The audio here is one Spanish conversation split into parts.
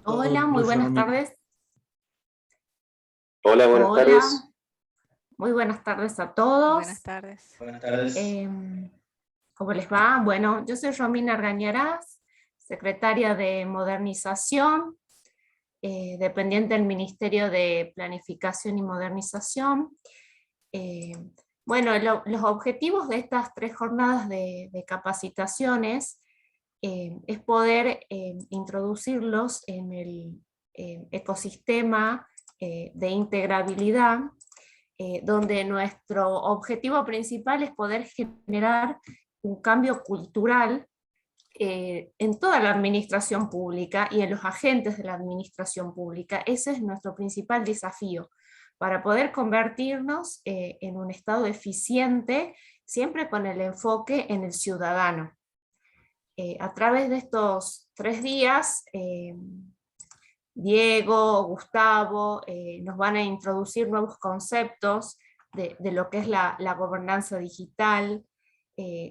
Hola, muy buenas Romina. tardes. Hola, buenas Hola, tardes. muy buenas tardes a Buenas todos. tardes. Buenas tardes. ¿Cómo les va? Bueno, yo soy Romina Argañarás, secretaria de Modernización, dependiente del Ministerio de Planificación y Modernización. Eh, bueno, los objetivos de estas 3 jornadas de capacitaciones es poder introducirlos en el ecosistema de integrabilidad, donde nuestro objetivo principal es poder generar un cambio cultural en toda la administración pública y en los agentes de la administración pública. Ese es nuestro principal desafío, para poder convertirnos en un Estado eficiente, siempre con el enfoque en el ciudadano. A través de estos 3 días, Diego, Gustavo, nos van a introducir nuevos conceptos de lo que es la gobernanza digital.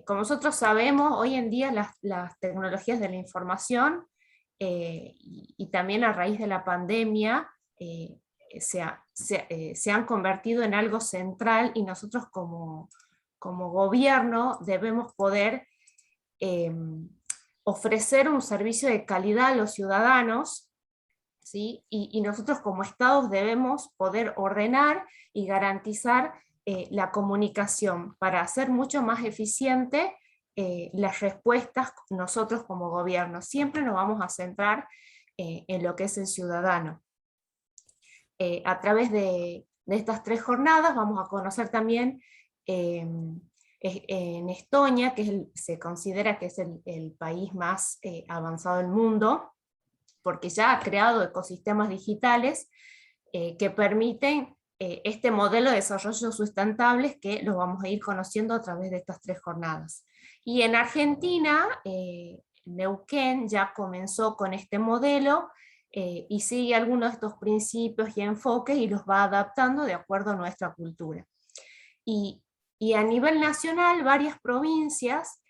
Como nosotros sabemos, hoy en día las tecnologías de la información y también a raíz de la pandemia se han convertido en algo central, y nosotros como gobierno debemos poder ofrecer un servicio de calidad a los ciudadanos, ¿sí? Y nosotros como estados debemos poder ordenar y garantizar la comunicación para hacer mucho más eficiente las respuestas nosotros como gobierno. Siempre nos vamos a centrar en lo que es el ciudadano. A través de estas 3 jornadas vamos a conocer también en Estonia, que se considera que es el país más avanzado del mundo, porque ya ha creado ecosistemas digitales que permiten este modelo de desarrollo sustentable, que lo vamos a ir conociendo a través de estas 3 jornadas. Y en Argentina, Neuquén ya comenzó con este modelo y sigue algunos de estos principios y enfoques y los va adaptando de acuerdo a nuestra cultura. Y a nivel nacional, varias provincias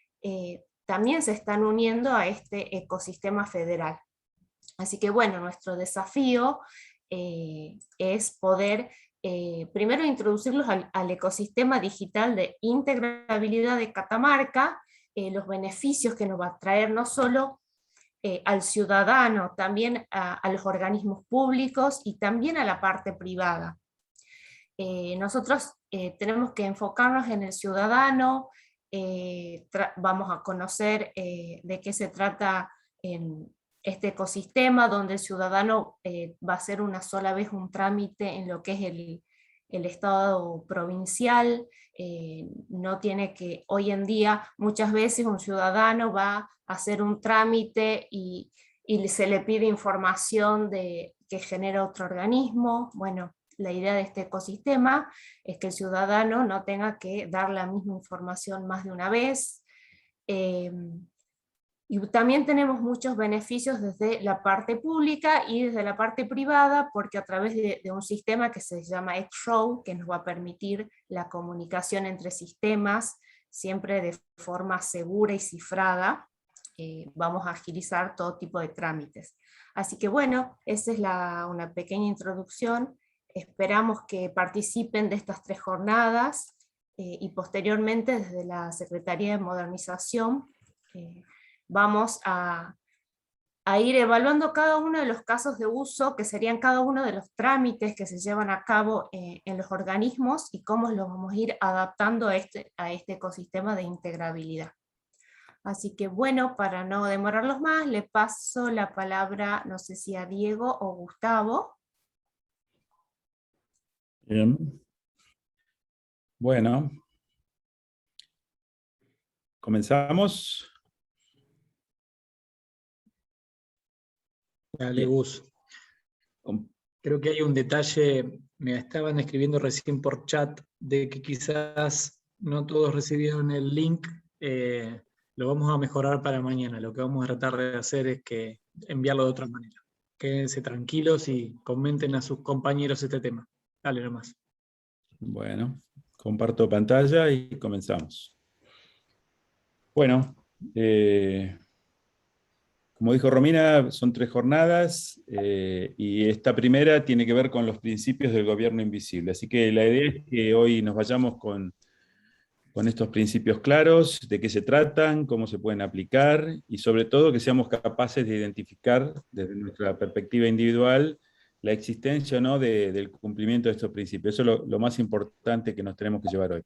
también se están uniendo a este ecosistema federal. Así que bueno, nuestro desafío es poder primero introducirlos al ecosistema digital de integrabilidad de Catamarca, los beneficios que nos va a traer no solo al ciudadano, también a los organismos públicos y también a la parte privada. Nosotros tenemos que enfocarnos en el ciudadano, vamos a conocer de qué se trata en este ecosistema, donde el ciudadano va a hacer una sola vez un trámite en lo que es el Estado provincial. No tiene que, hoy en día, muchas veces un ciudadano va a hacer un trámite y se le pide información que genera otro organismo. Bueno, la idea de este ecosistema es que el ciudadano no tenga que dar la misma información más de una vez. Y también tenemos muchos beneficios desde la parte pública y desde la parte privada, porque a través de un sistema que se llama X-Row, que nos va a permitir la comunicación entre sistemas, siempre de forma segura y cifrada, vamos a agilizar todo tipo de trámites. Así que bueno, esa es una pequeña introducción. Esperamos que participen de estas 3 jornadas y posteriormente desde la Secretaría de Modernización vamos a ir evaluando cada uno de los casos de uso, que serían cada uno de los trámites que se llevan a cabo en los organismos, y cómo los vamos a ir adaptando a este ecosistema de integrabilidad. Así que bueno, para no demorarlos más, le paso la palabra, no sé si a Diego o Gustavo. Bien. Bueno. ¿Comenzamos? Dale, Gus. Creo que hay un detalle, me estaban escribiendo recién por chat, de que quizás no todos recibieron el link. Lo vamos a mejorar para mañana. Lo que vamos a tratar de hacer es que enviarlo de otra manera. Quédense tranquilos y comenten a sus compañeros este tema. Dale nomás. Bueno, comparto pantalla y comenzamos. Bueno, Como dijo Romina, son 3 jornadas y esta primera tiene que ver con los principios del gobierno invisible. Así que la idea es que hoy nos vayamos con estos principios claros, de qué se tratan, cómo se pueden aplicar y sobre todo que seamos capaces de identificar desde nuestra perspectiva individual la existencia o no del cumplimiento de estos principios. Eso es lo más importante que nos tenemos que llevar hoy.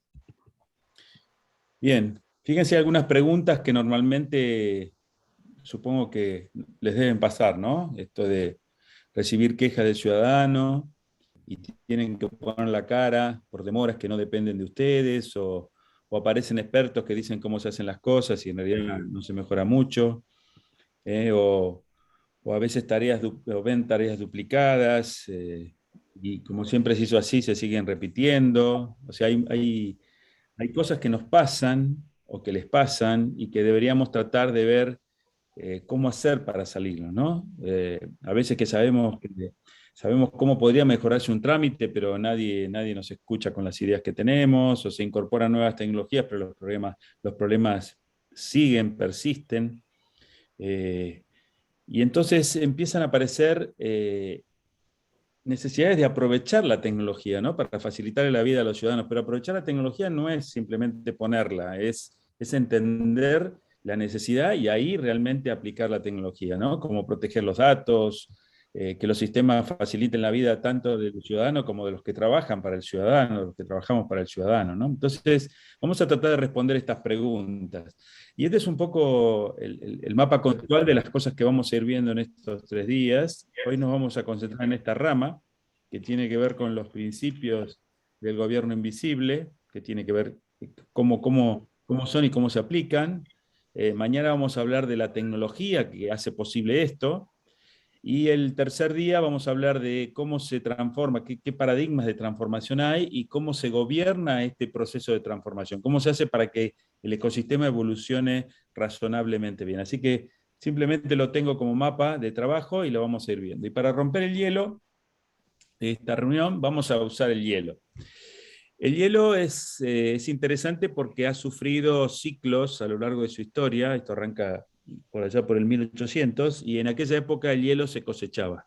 Bien, fíjense algunas preguntas que normalmente supongo que les deben pasar, ¿no? Esto de recibir quejas del ciudadano y tienen que poner la cara por demoras que no dependen de ustedes, o aparecen expertos que dicen cómo se hacen las cosas y en realidad no se mejora mucho, o a veces o ven tareas duplicadas, y como siempre se hizo así, se siguen repitiendo. O sea, hay cosas que nos pasan o que les pasan y que deberíamos tratar de ver cómo hacer para salirnos, ¿no? A veces que sabemos cómo podría mejorarse un trámite, pero nadie nos escucha con las ideas que tenemos, o se incorporan nuevas tecnologías, pero los problemas siguen, persisten. Y entonces empiezan a aparecer necesidades de aprovechar la tecnología, ¿no? Para facilitar la vida a los ciudadanos. Pero aprovechar la tecnología no es simplemente ponerla, es entender la necesidad y ahí realmente aplicar la tecnología, ¿no? Como proteger los datos, que los sistemas faciliten la vida tanto del ciudadano como de los que trabajan para el ciudadano, los que trabajamos para el ciudadano, ¿no? Entonces, vamos a tratar de responder estas preguntas. Y este es un poco el mapa conceptual de las cosas que vamos a ir viendo en estos 3 días. Hoy nos vamos a concentrar en esta rama, que tiene que ver con los principios del gobierno invisible, que tiene que ver cómo son y cómo se aplican. Mañana vamos a hablar de la tecnología que hace posible esto. Y el tercer día vamos a hablar de cómo se transforma, qué paradigmas de transformación hay y cómo se gobierna este proceso de transformación, cómo se hace para que el ecosistema evolucione razonablemente bien. Así que simplemente lo tengo como mapa de trabajo y lo vamos a ir viendo. Y para romper el hielo de esta reunión vamos a usar el hielo. El hielo es interesante porque ha sufrido ciclos a lo largo de su historia. Esto arranca por allá por el 1800, y en aquella época el hielo se cosechaba.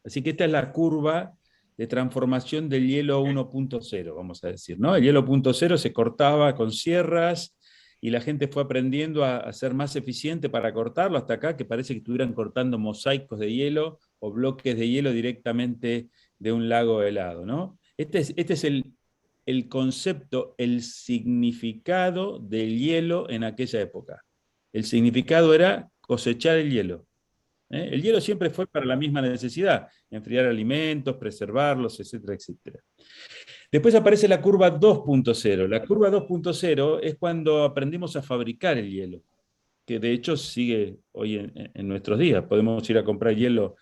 Así que esta es la curva de transformación del hielo 1.0, vamos a decir, ¿no? El hielo 1.0 se cortaba con sierras y la gente fue aprendiendo a ser más eficiente para cortarlo hasta acá, que parece que estuvieran cortando mosaicos de hielo o bloques de hielo directamente de un lago helado, ¿no? Este es el concepto, el significado del hielo en aquella época. El significado era cosechar el hielo. El hielo siempre fue para la misma necesidad, enfriar alimentos, preservarlos, etcétera, etcétera. Después aparece la curva 2.0. La curva 2.0 es cuando aprendimos a fabricar el hielo, que de hecho sigue hoy en nuestros días. Podemos ir a comprar hielo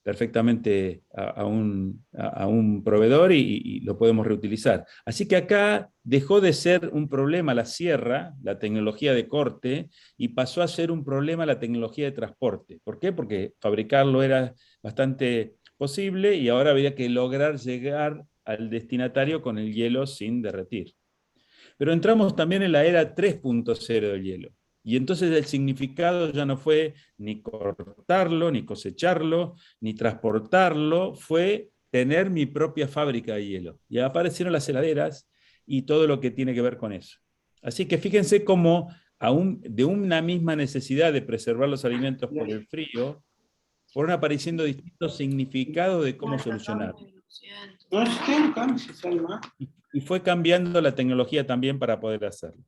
perfectamente a un proveedor y lo podemos reutilizar. Así que acá dejó de ser un problema la sierra, la tecnología de corte, y pasó a ser un problema la tecnología de transporte. ¿Por qué? Porque fabricarlo era bastante posible y ahora había que lograr llegar al destinatario con el hielo sin derretir. Pero entramos también en la era 3.0 del hielo. Y entonces el significado ya no fue ni cortarlo, ni cosecharlo, ni transportarlo, fue tener mi propia fábrica de hielo. Y aparecieron las heladeras y todo lo que tiene que ver con eso. Así que fíjense cómo de una misma necesidad de preservar los alimentos por el frío, fueron apareciendo distintos significados de cómo solucionar. Y fue cambiando la tecnología también para poder hacerlo.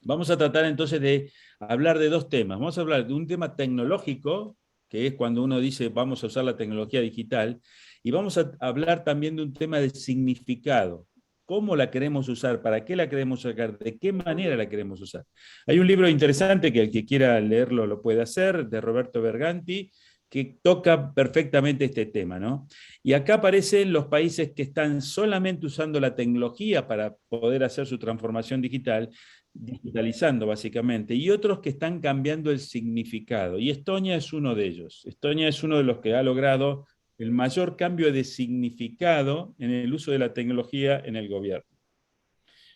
Vamos a tratar entonces de hablar de 2 temas. Vamos a hablar de un tema tecnológico, que es cuando uno dice vamos a usar la tecnología digital, y vamos a hablar también de un tema de significado. ¿Cómo la queremos usar? ¿Para qué la queremos sacar? ¿De qué manera la queremos usar? Hay un libro interesante que el que quiera leerlo lo puede hacer, de Roberto Berganti, que toca perfectamente este tema, ¿no? Y acá aparecen los países que están solamente usando la tecnología para poder hacer su transformación digital, digitalizando básicamente, y otros que están cambiando el significado. Y Estonia es uno de ellos. Estonia es uno de los que ha logrado el mayor cambio de significado en el uso de la tecnología en el gobierno.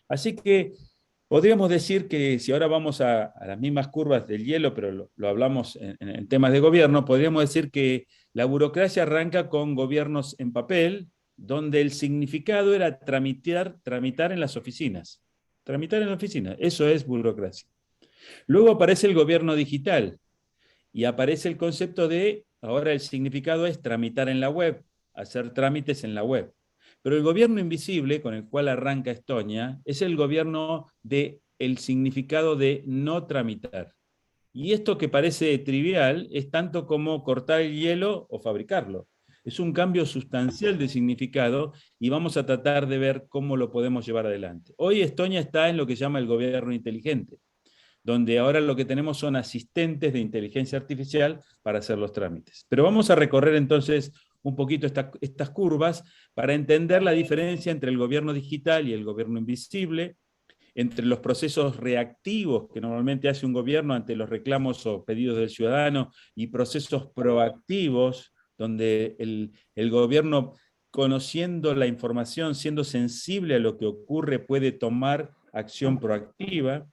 Así que Podríamos decir que si ahora vamos a las mismas curvas del hielo, pero lo hablamos en temas de gobierno, podríamos decir que la burocracia arranca con gobiernos en papel, donde el significado era tramitar en las oficinas. Tramitar en la oficina, eso es burocracia. Luego aparece el gobierno digital y aparece el concepto de, ahora el significado es tramitar en la web, hacer trámites en la web. Pero el gobierno invisible, con el cual arranca Estonia, es el gobierno del significado de no tramitar. Y esto que parece trivial es tanto como cortar el hielo o fabricarlo. Es un cambio sustancial de significado y vamos a tratar de ver cómo lo podemos llevar adelante. Hoy Estonia está en lo que se llama el gobierno inteligente, donde ahora lo que tenemos son asistentes de inteligencia artificial para hacer los trámites. Pero vamos a recorrer entonces un poquito estas curvas para entender la diferencia entre el gobierno digital y el gobierno invisible, entre los procesos reactivos que normalmente hace un gobierno ante los reclamos o pedidos del ciudadano y procesos proactivos, donde el gobierno, conociendo la información, siendo sensible a lo que ocurre, puede tomar acción proactiva.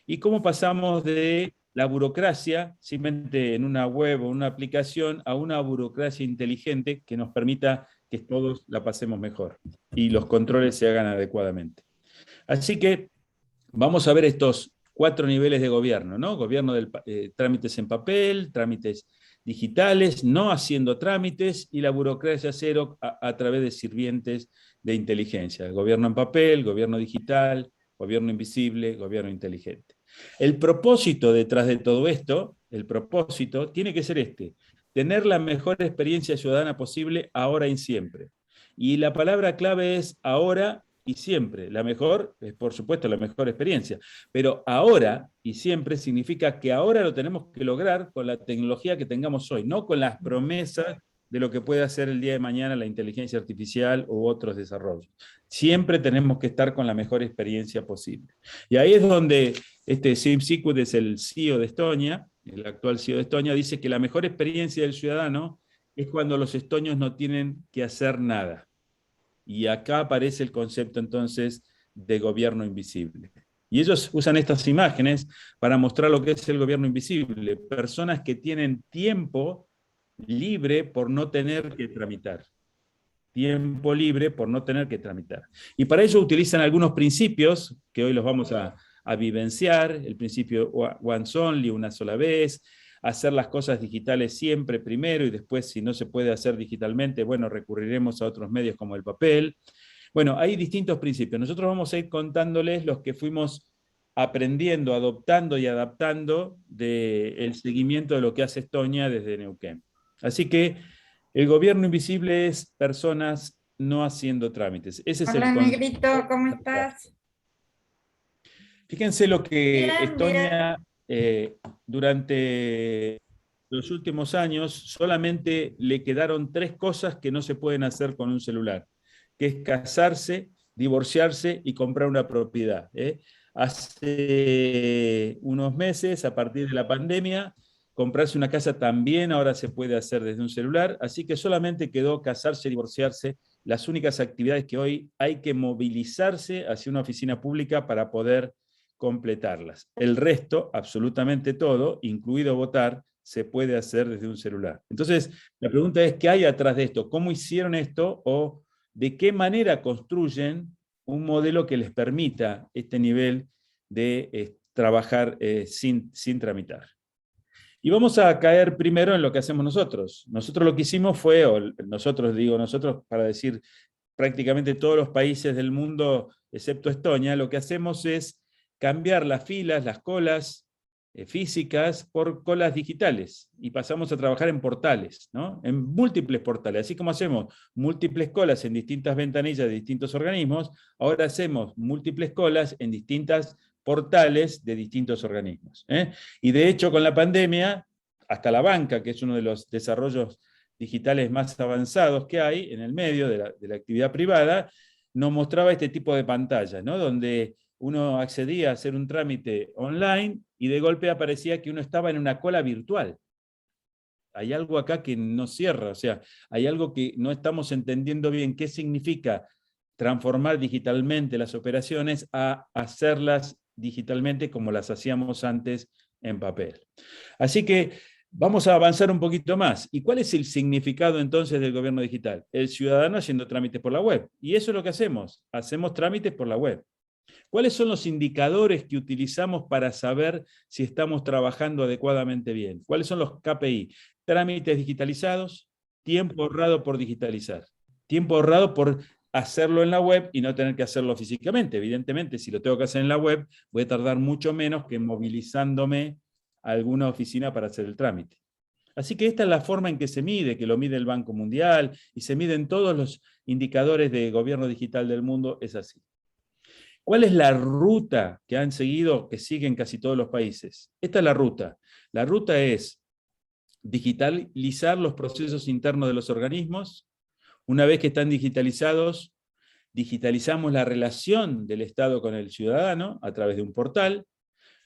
Y cómo pasamos de la burocracia, simplemente en una web o una aplicación, a una burocracia inteligente que nos permita que todos la pasemos mejor y los controles se hagan adecuadamente. Así que vamos a ver estos 4 niveles de gobierno, ¿no? Gobierno de trámites en papel, trámites digitales, no haciendo trámites, y la burocracia cero a través de sirvientes de inteligencia. Gobierno en papel, gobierno digital, gobierno invisible, gobierno inteligente. El propósito detrás de todo esto, el propósito tiene que ser tener la mejor experiencia ciudadana posible ahora y siempre. Y la palabra clave es ahora y siempre. La mejor es, por supuesto, la mejor experiencia. Pero ahora y siempre significa que ahora lo tenemos que lograr con la tecnología que tengamos hoy, no con las promesas de lo que puede hacer el día de mañana la inteligencia artificial u otros desarrollos. Siempre tenemos que estar con la mejor experiencia posible. Y ahí es donde Siim Sikkut es el CEO de Estonia, el actual CEO de Estonia, dice que la mejor experiencia del ciudadano es cuando los estonios no tienen que hacer nada. Y acá aparece el concepto entonces de gobierno invisible. Y ellos usan estas imágenes para mostrar lo que es el gobierno invisible. Personas que tienen tiempo libre por no tener que tramitar. Tiempo libre por no tener que tramitar. Y para ello utilizan algunos principios que hoy los vamos a vivenciar. El principio once only, una sola vez. Hacer las cosas digitales siempre primero y después, si no se puede hacer digitalmente, bueno, recurriremos a otros medios como el papel. Bueno, hay distintos principios. Nosotros vamos a ir contándoles los que fuimos aprendiendo, adoptando y adaptando del seguimiento de lo que hace Estonia desde Neuquén. Así que el gobierno invisible es personas no haciendo trámites. Ese es Hola, el Negrito, ¿cómo estás? Fíjense lo que Bien, Estonia durante los últimos años solamente le quedaron 3 cosas que no se pueden hacer con un celular, que es casarse, divorciarse y comprar una propiedad. Hace unos meses, a partir de la pandemia, comprarse una casa también ahora se puede hacer desde un celular, así que solamente quedó casarse, divorciarse, las únicas actividades que hoy hay que movilizarse hacia una oficina pública para poder completarlas. El resto, absolutamente todo, incluido votar, se puede hacer desde un celular. Entonces, la pregunta es, ¿qué hay atrás de esto? ¿Cómo hicieron esto? ¿O de qué manera construyen un modelo que les permita este nivel de trabajar sin tramitar? Y vamos a caer primero en lo que hacemos nosotros. Nosotros lo que hicimos fue, o nosotros digo nosotros para decir prácticamente todos los países del mundo, excepto Estonia, lo que hacemos es cambiar las filas, las colas físicas por colas digitales y pasamos a trabajar en portales, ¿no? En múltiples portales. Así como hacemos múltiples colas en distintas ventanillas de distintos organismos, ahora hacemos múltiples colas en distintas portales de distintos organismos. Y de hecho con la pandemia, hasta la banca, que es uno de los desarrollos digitales más avanzados que hay en el medio de la actividad privada, nos mostraba este tipo de pantalla, ¿no? Donde uno accedía a hacer un trámite online y de golpe aparecía que uno estaba en una cola virtual. Hay algo acá que no cierra, o sea, hay algo que no estamos entendiendo bien qué significa transformar digitalmente las operaciones a hacerlas digitalmente como las hacíamos antes en papel. Así que vamos a avanzar un poquito más. ¿Y cuál es el significado entonces del gobierno digital? El ciudadano haciendo trámites por la web. Y eso es lo que hacemos. Hacemos trámites por la web. ¿Cuáles son los indicadores que utilizamos para saber si estamos trabajando adecuadamente bien? ¿Cuáles son los KPI? Trámites digitalizados, tiempo ahorrado por digitalizar. Tiempo ahorrado por hacerlo en la web y no tener que hacerlo físicamente. Evidentemente, si lo tengo que hacer en la web, voy a tardar mucho menos que movilizándome a alguna oficina para hacer el trámite. Así que esta es la forma en que se mide, que lo mide el Banco Mundial y se miden todos los indicadores de gobierno digital del mundo, es así. ¿Cuál es la ruta que han seguido, que siguen casi todos los países? Esta es la ruta. La ruta es digitalizar los procesos internos de los organismos. Una vez que están digitalizados, digitalizamos la relación del Estado con el ciudadano a través de un portal.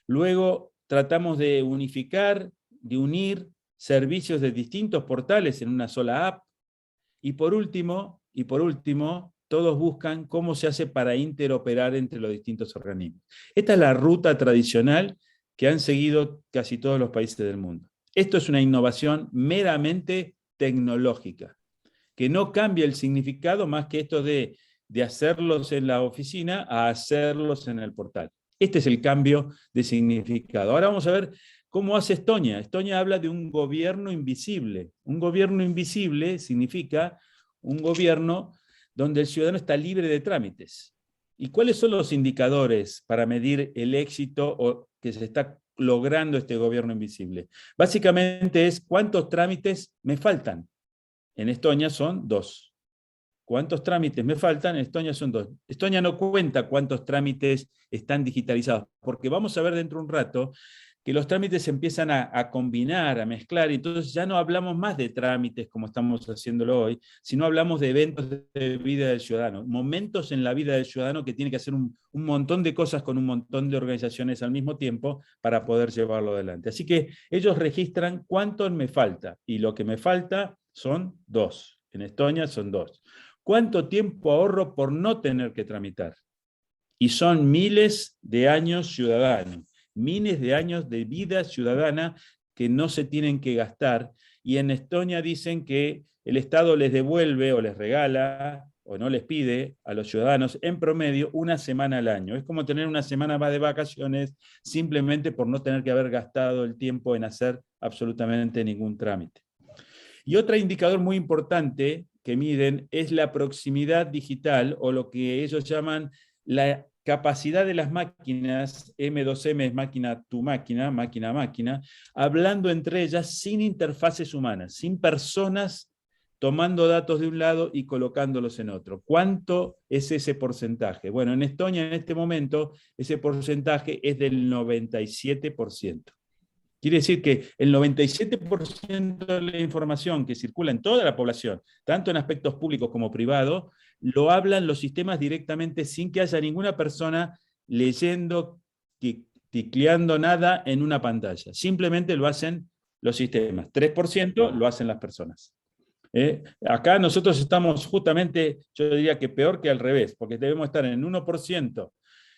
Luego tratamos de unificar, de unir servicios de distintos portales en una sola app. Y por último, todos buscan cómo se hace para interoperar entre los distintos organismos. Esta es la ruta tradicional que han seguido casi todos los países del mundo. Esto es una innovación meramente tecnológica, que no cambia el significado más que esto de hacerlos en la oficina a hacerlos en el portal. Este es el cambio de significado. Ahora vamos a ver cómo hace Estonia. Estonia habla de un gobierno invisible. Un gobierno invisible significa un gobierno donde el ciudadano está libre de trámites. ¿Y cuáles son los indicadores para medir el éxito o que se está logrando este gobierno invisible? Básicamente es cuántos trámites me faltan. En Estonia son 2. ¿Cuántos trámites me faltan? En Estonia son 2. Estonia no cuenta cuántos trámites están digitalizados, porque vamos a ver dentro de un rato que los trámites se empiezan a combinar, a mezclar, y entonces ya no hablamos más de trámites como estamos haciéndolo hoy, sino hablamos de eventos de vida del ciudadano, momentos en la vida del ciudadano que tiene que hacer un montón de cosas con un montón de organizaciones al mismo tiempo para poder llevarlo adelante. Así que ellos registran cuánto me falta, y lo que me falta son 2. En Estonia son 2. ¿Cuánto tiempo ahorro por no tener que tramitar? Y son miles de años ciudadanos. Miles de años de vida ciudadana que no se tienen que gastar, y en Estonia dicen que el Estado les devuelve o les regala o no les pide a los ciudadanos en promedio una semana al año. Es como tener una semana más de vacaciones simplemente por no tener que haber gastado el tiempo en hacer absolutamente ningún trámite. Y otro indicador muy importante que miden es la proximidad digital, o lo que ellos llaman la capacidad de las máquinas. M2M es máquina to máquina, máquina a máquina, hablando entre ellas sin interfaces humanas, sin personas tomando datos de un lado y colocándolos en otro. ¿Cuánto es ese porcentaje? Bueno, en Estonia en este momento ese porcentaje es del 97%. Quiere decir que el 97% de la información que circula en toda la población, tanto en aspectos públicos como privados, lo hablan los sistemas directamente sin que haya ninguna persona leyendo, ticleando nada en una pantalla. Simplemente lo hacen los sistemas. 3% lo hacen las personas. Acá nosotros estamos justamente, yo diría que peor que al revés, porque debemos estar en 1%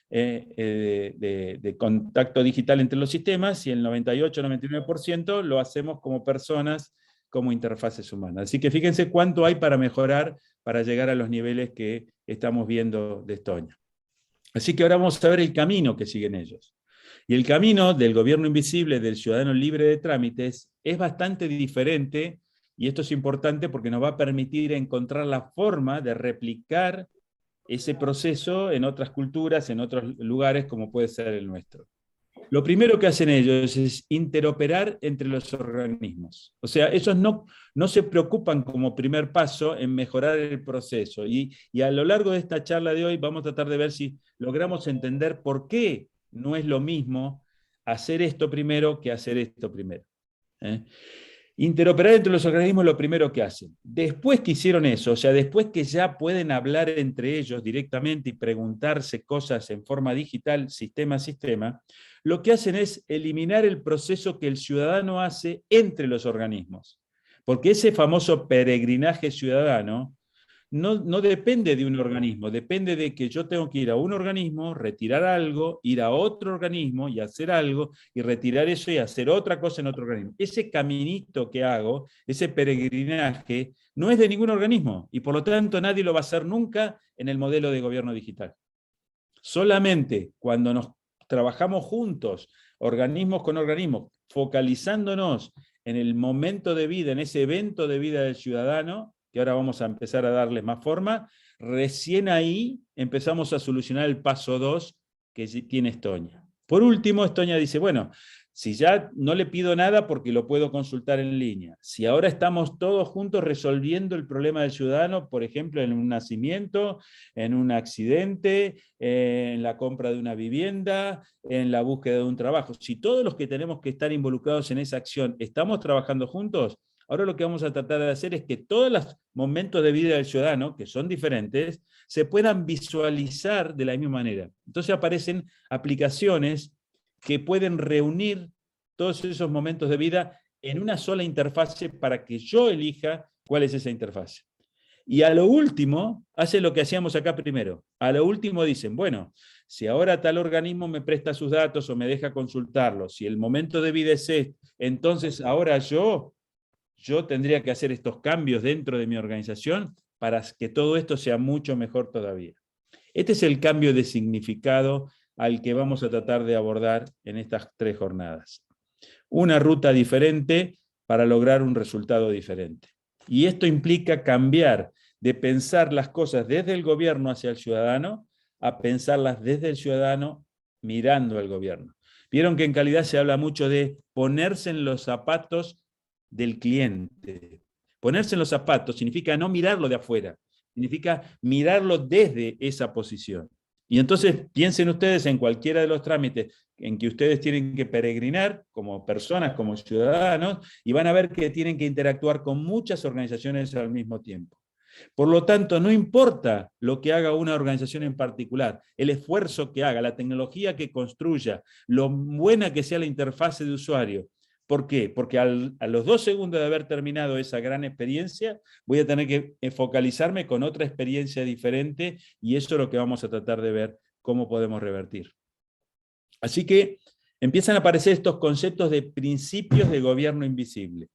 de contacto digital entre los sistemas, y el 98-99% lo hacemos como personas, como interfaces humanas. Así que fíjense cuánto hay para mejorar para llegar a los niveles que estamos viendo de Estonia. Así que ahora vamos a ver el camino que siguen ellos. Y el camino del gobierno invisible, del ciudadano libre de trámites, es bastante diferente, y esto es importante porque nos va a permitir encontrar la forma de replicar ese proceso en otras culturas, en otros lugares, como puede ser el nuestro. Lo primero que hacen ellos es interoperar entre los organismos. O sea, ellos no se preocupan como primer paso en mejorar el proceso. Y a lo largo de esta charla de hoy vamos a tratar de ver si logramos entender por qué no es lo mismo hacer esto primero que hacer esto primero. Interoperar entre los organismos es lo primero que hacen. Después que hicieron eso, o sea, después que ya pueden hablar entre ellos directamente y preguntarse cosas en forma digital, sistema a sistema, lo que hacen es eliminar el proceso que el ciudadano hace entre los organismos. Porque ese famoso peregrinaje ciudadano no depende de un organismo, depende de que yo tengo que ir a un organismo, retirar algo, ir a otro organismo y hacer algo, y retirar eso y hacer otra cosa en otro organismo. Ese caminito que hago, ese peregrinaje, no es de ningún organismo, y por lo tanto nadie lo va a hacer nunca en el modelo de gobierno digital. Solamente cuando nos trabajamos juntos, organismos con organismos, focalizándonos en el momento de vida, en ese evento de vida del ciudadano, que ahora vamos a empezar a darles más forma, recién ahí empezamos a solucionar el paso 2 que tiene Estonia. Por último, Estonia dice, bueno, si ya no le pido nada porque lo puedo consultar en línea, si ahora estamos todos juntos resolviendo el problema del ciudadano, por ejemplo, en un nacimiento, en un accidente, en la compra de una vivienda, en la búsqueda de un trabajo, si todos los que tenemos que estar involucrados en esa acción estamos trabajando juntos, ahora lo que vamos a tratar de hacer es que todos los momentos de vida del ciudadano, que son diferentes, se puedan visualizar de la misma manera. Entonces aparecen aplicaciones que pueden reunir todos esos momentos de vida en una sola interfase para que yo elija cuál es esa interfase. Y a lo último, hace lo que hacíamos acá primero. A lo último dicen, bueno, si ahora tal organismo me presta sus datos o me deja consultarlos, si el momento de vida es este, entonces ahora yo tendría que hacer estos cambios dentro de mi organización para que todo esto sea mucho mejor todavía. Este es el cambio de significado al que vamos a tratar de abordar en estas 3 jornadas. Una ruta diferente para lograr un resultado diferente. Y esto implica cambiar de pensar las cosas desde el gobierno hacia el ciudadano a pensarlas desde el ciudadano mirando al gobierno. Vieron que en Calidad se habla mucho de ponerse en los zapatos del cliente. Ponerse en los zapatos significa no mirarlo de afuera, significa mirarlo desde esa posición. Y entonces piensen ustedes en cualquiera de los trámites en que ustedes tienen que peregrinar como personas, como ciudadanos, y van a ver que tienen que interactuar con muchas organizaciones al mismo tiempo. Por lo tanto, no importa lo que haga una organización en particular, el esfuerzo que haga, la tecnología que construya, lo buena que sea la interfase de usuario. ¿Por qué? Porque a los 2 segundos de haber terminado esa gran experiencia, voy a tener que focalizarme con otra experiencia diferente, y eso es lo que vamos a tratar de ver cómo podemos revertir. Así que empiezan a aparecer estos conceptos de principios de gobierno invisible.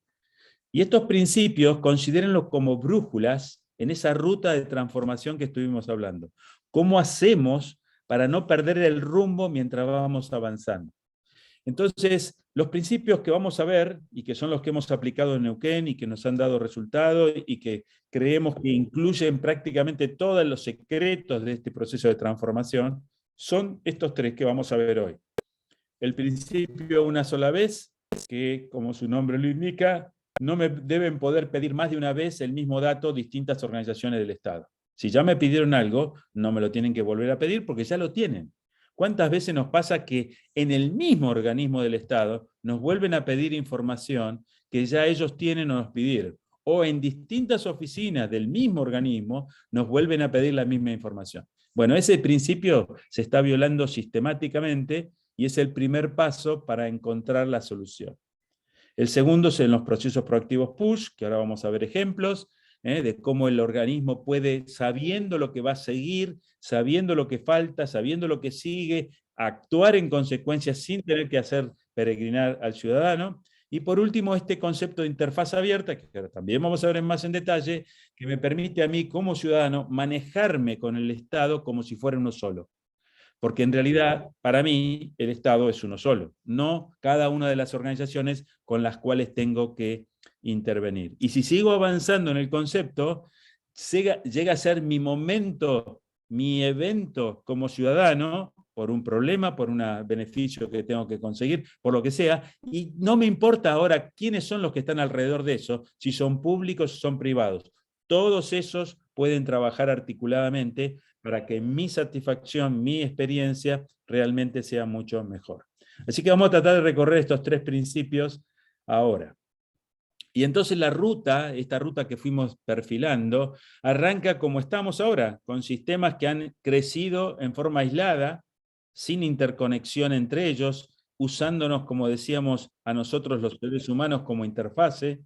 Y estos principios, considérenlos como brújulas en esa ruta de transformación que estuvimos hablando. ¿Cómo hacemos para no perder el rumbo mientras vamos avanzando? Entonces, los principios que vamos a ver, y que son los que hemos aplicado en Neuquén y que nos han dado resultados y que creemos que incluyen prácticamente todos los secretos de este proceso de transformación, son estos 3 que vamos a ver hoy. El principio una sola vez, que como su nombre lo indica, no me deben poder pedir más de una vez el mismo dato distintas organizaciones del Estado. Si ya me pidieron algo, no me lo tienen que volver a pedir porque ya lo tienen. ¿Cuántas veces nos pasa que en el mismo organismo del Estado nos vuelven a pedir información que ya ellos tienen o nos pidieron? O en distintas oficinas del mismo organismo nos vuelven a pedir la misma información. Bueno, ese principio se está violando sistemáticamente y es el primer paso para encontrar la solución. El segundo es en los procesos proactivos push, que ahora vamos a ver ejemplos, de cómo el organismo puede, sabiendo lo que va a seguir, sabiendo lo que falta, sabiendo lo que sigue, actuar en consecuencia sin tener que hacer peregrinar al ciudadano. Y por último, este concepto de interfaz abierta, que también vamos a ver más en detalle, que me permite a mí como ciudadano manejarme con el Estado como si fuera uno solo. Porque en realidad, para mí, el Estado es uno solo, no cada una de las organizaciones con las cuales tengo que intervenir. Y si sigo avanzando en el concepto, llega a ser mi momento, mi evento como ciudadano, por un problema, por un beneficio que tengo que conseguir, por lo que sea, y no me importa ahora quiénes son los que están alrededor de eso, si son públicos o son privados. Todos esos pueden trabajar articuladamente para que mi satisfacción, mi experiencia, realmente sea mucho mejor. Así que vamos a tratar de recorrer estos 3 principios ahora. Y entonces la ruta, esta ruta que fuimos perfilando, arranca como estamos ahora, con sistemas que han crecido en forma aislada, sin interconexión entre ellos, usándonos, como decíamos, a nosotros los seres humanos como interfase.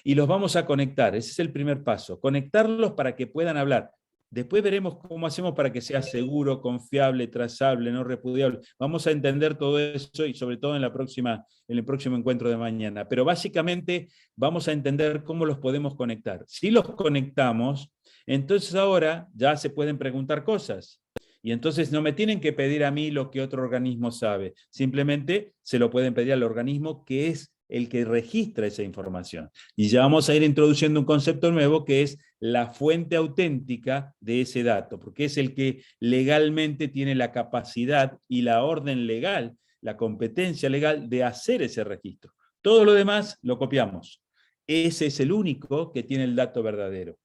Y los vamos a conectar, ese es el primer paso, conectarlos para que puedan hablar. Después veremos cómo hacemos para que sea seguro, confiable, trazable, no repudiable. Vamos a entender todo eso y sobre todo en el próximo encuentro de mañana. Pero básicamente vamos a entender cómo los podemos conectar. Si los conectamos, entonces ahora ya se pueden preguntar cosas. Y entonces no me tienen que pedir a mí lo que otro organismo sabe. Simplemente se lo pueden pedir al organismo que es el que registra esa información. Y ya vamos a ir introduciendo un concepto nuevo que es la fuente auténtica de ese dato, porque es el que legalmente tiene la capacidad y la orden legal, la competencia legal de hacer ese registro. Todo lo demás lo copiamos. Ese es el único que tiene el dato verdadero.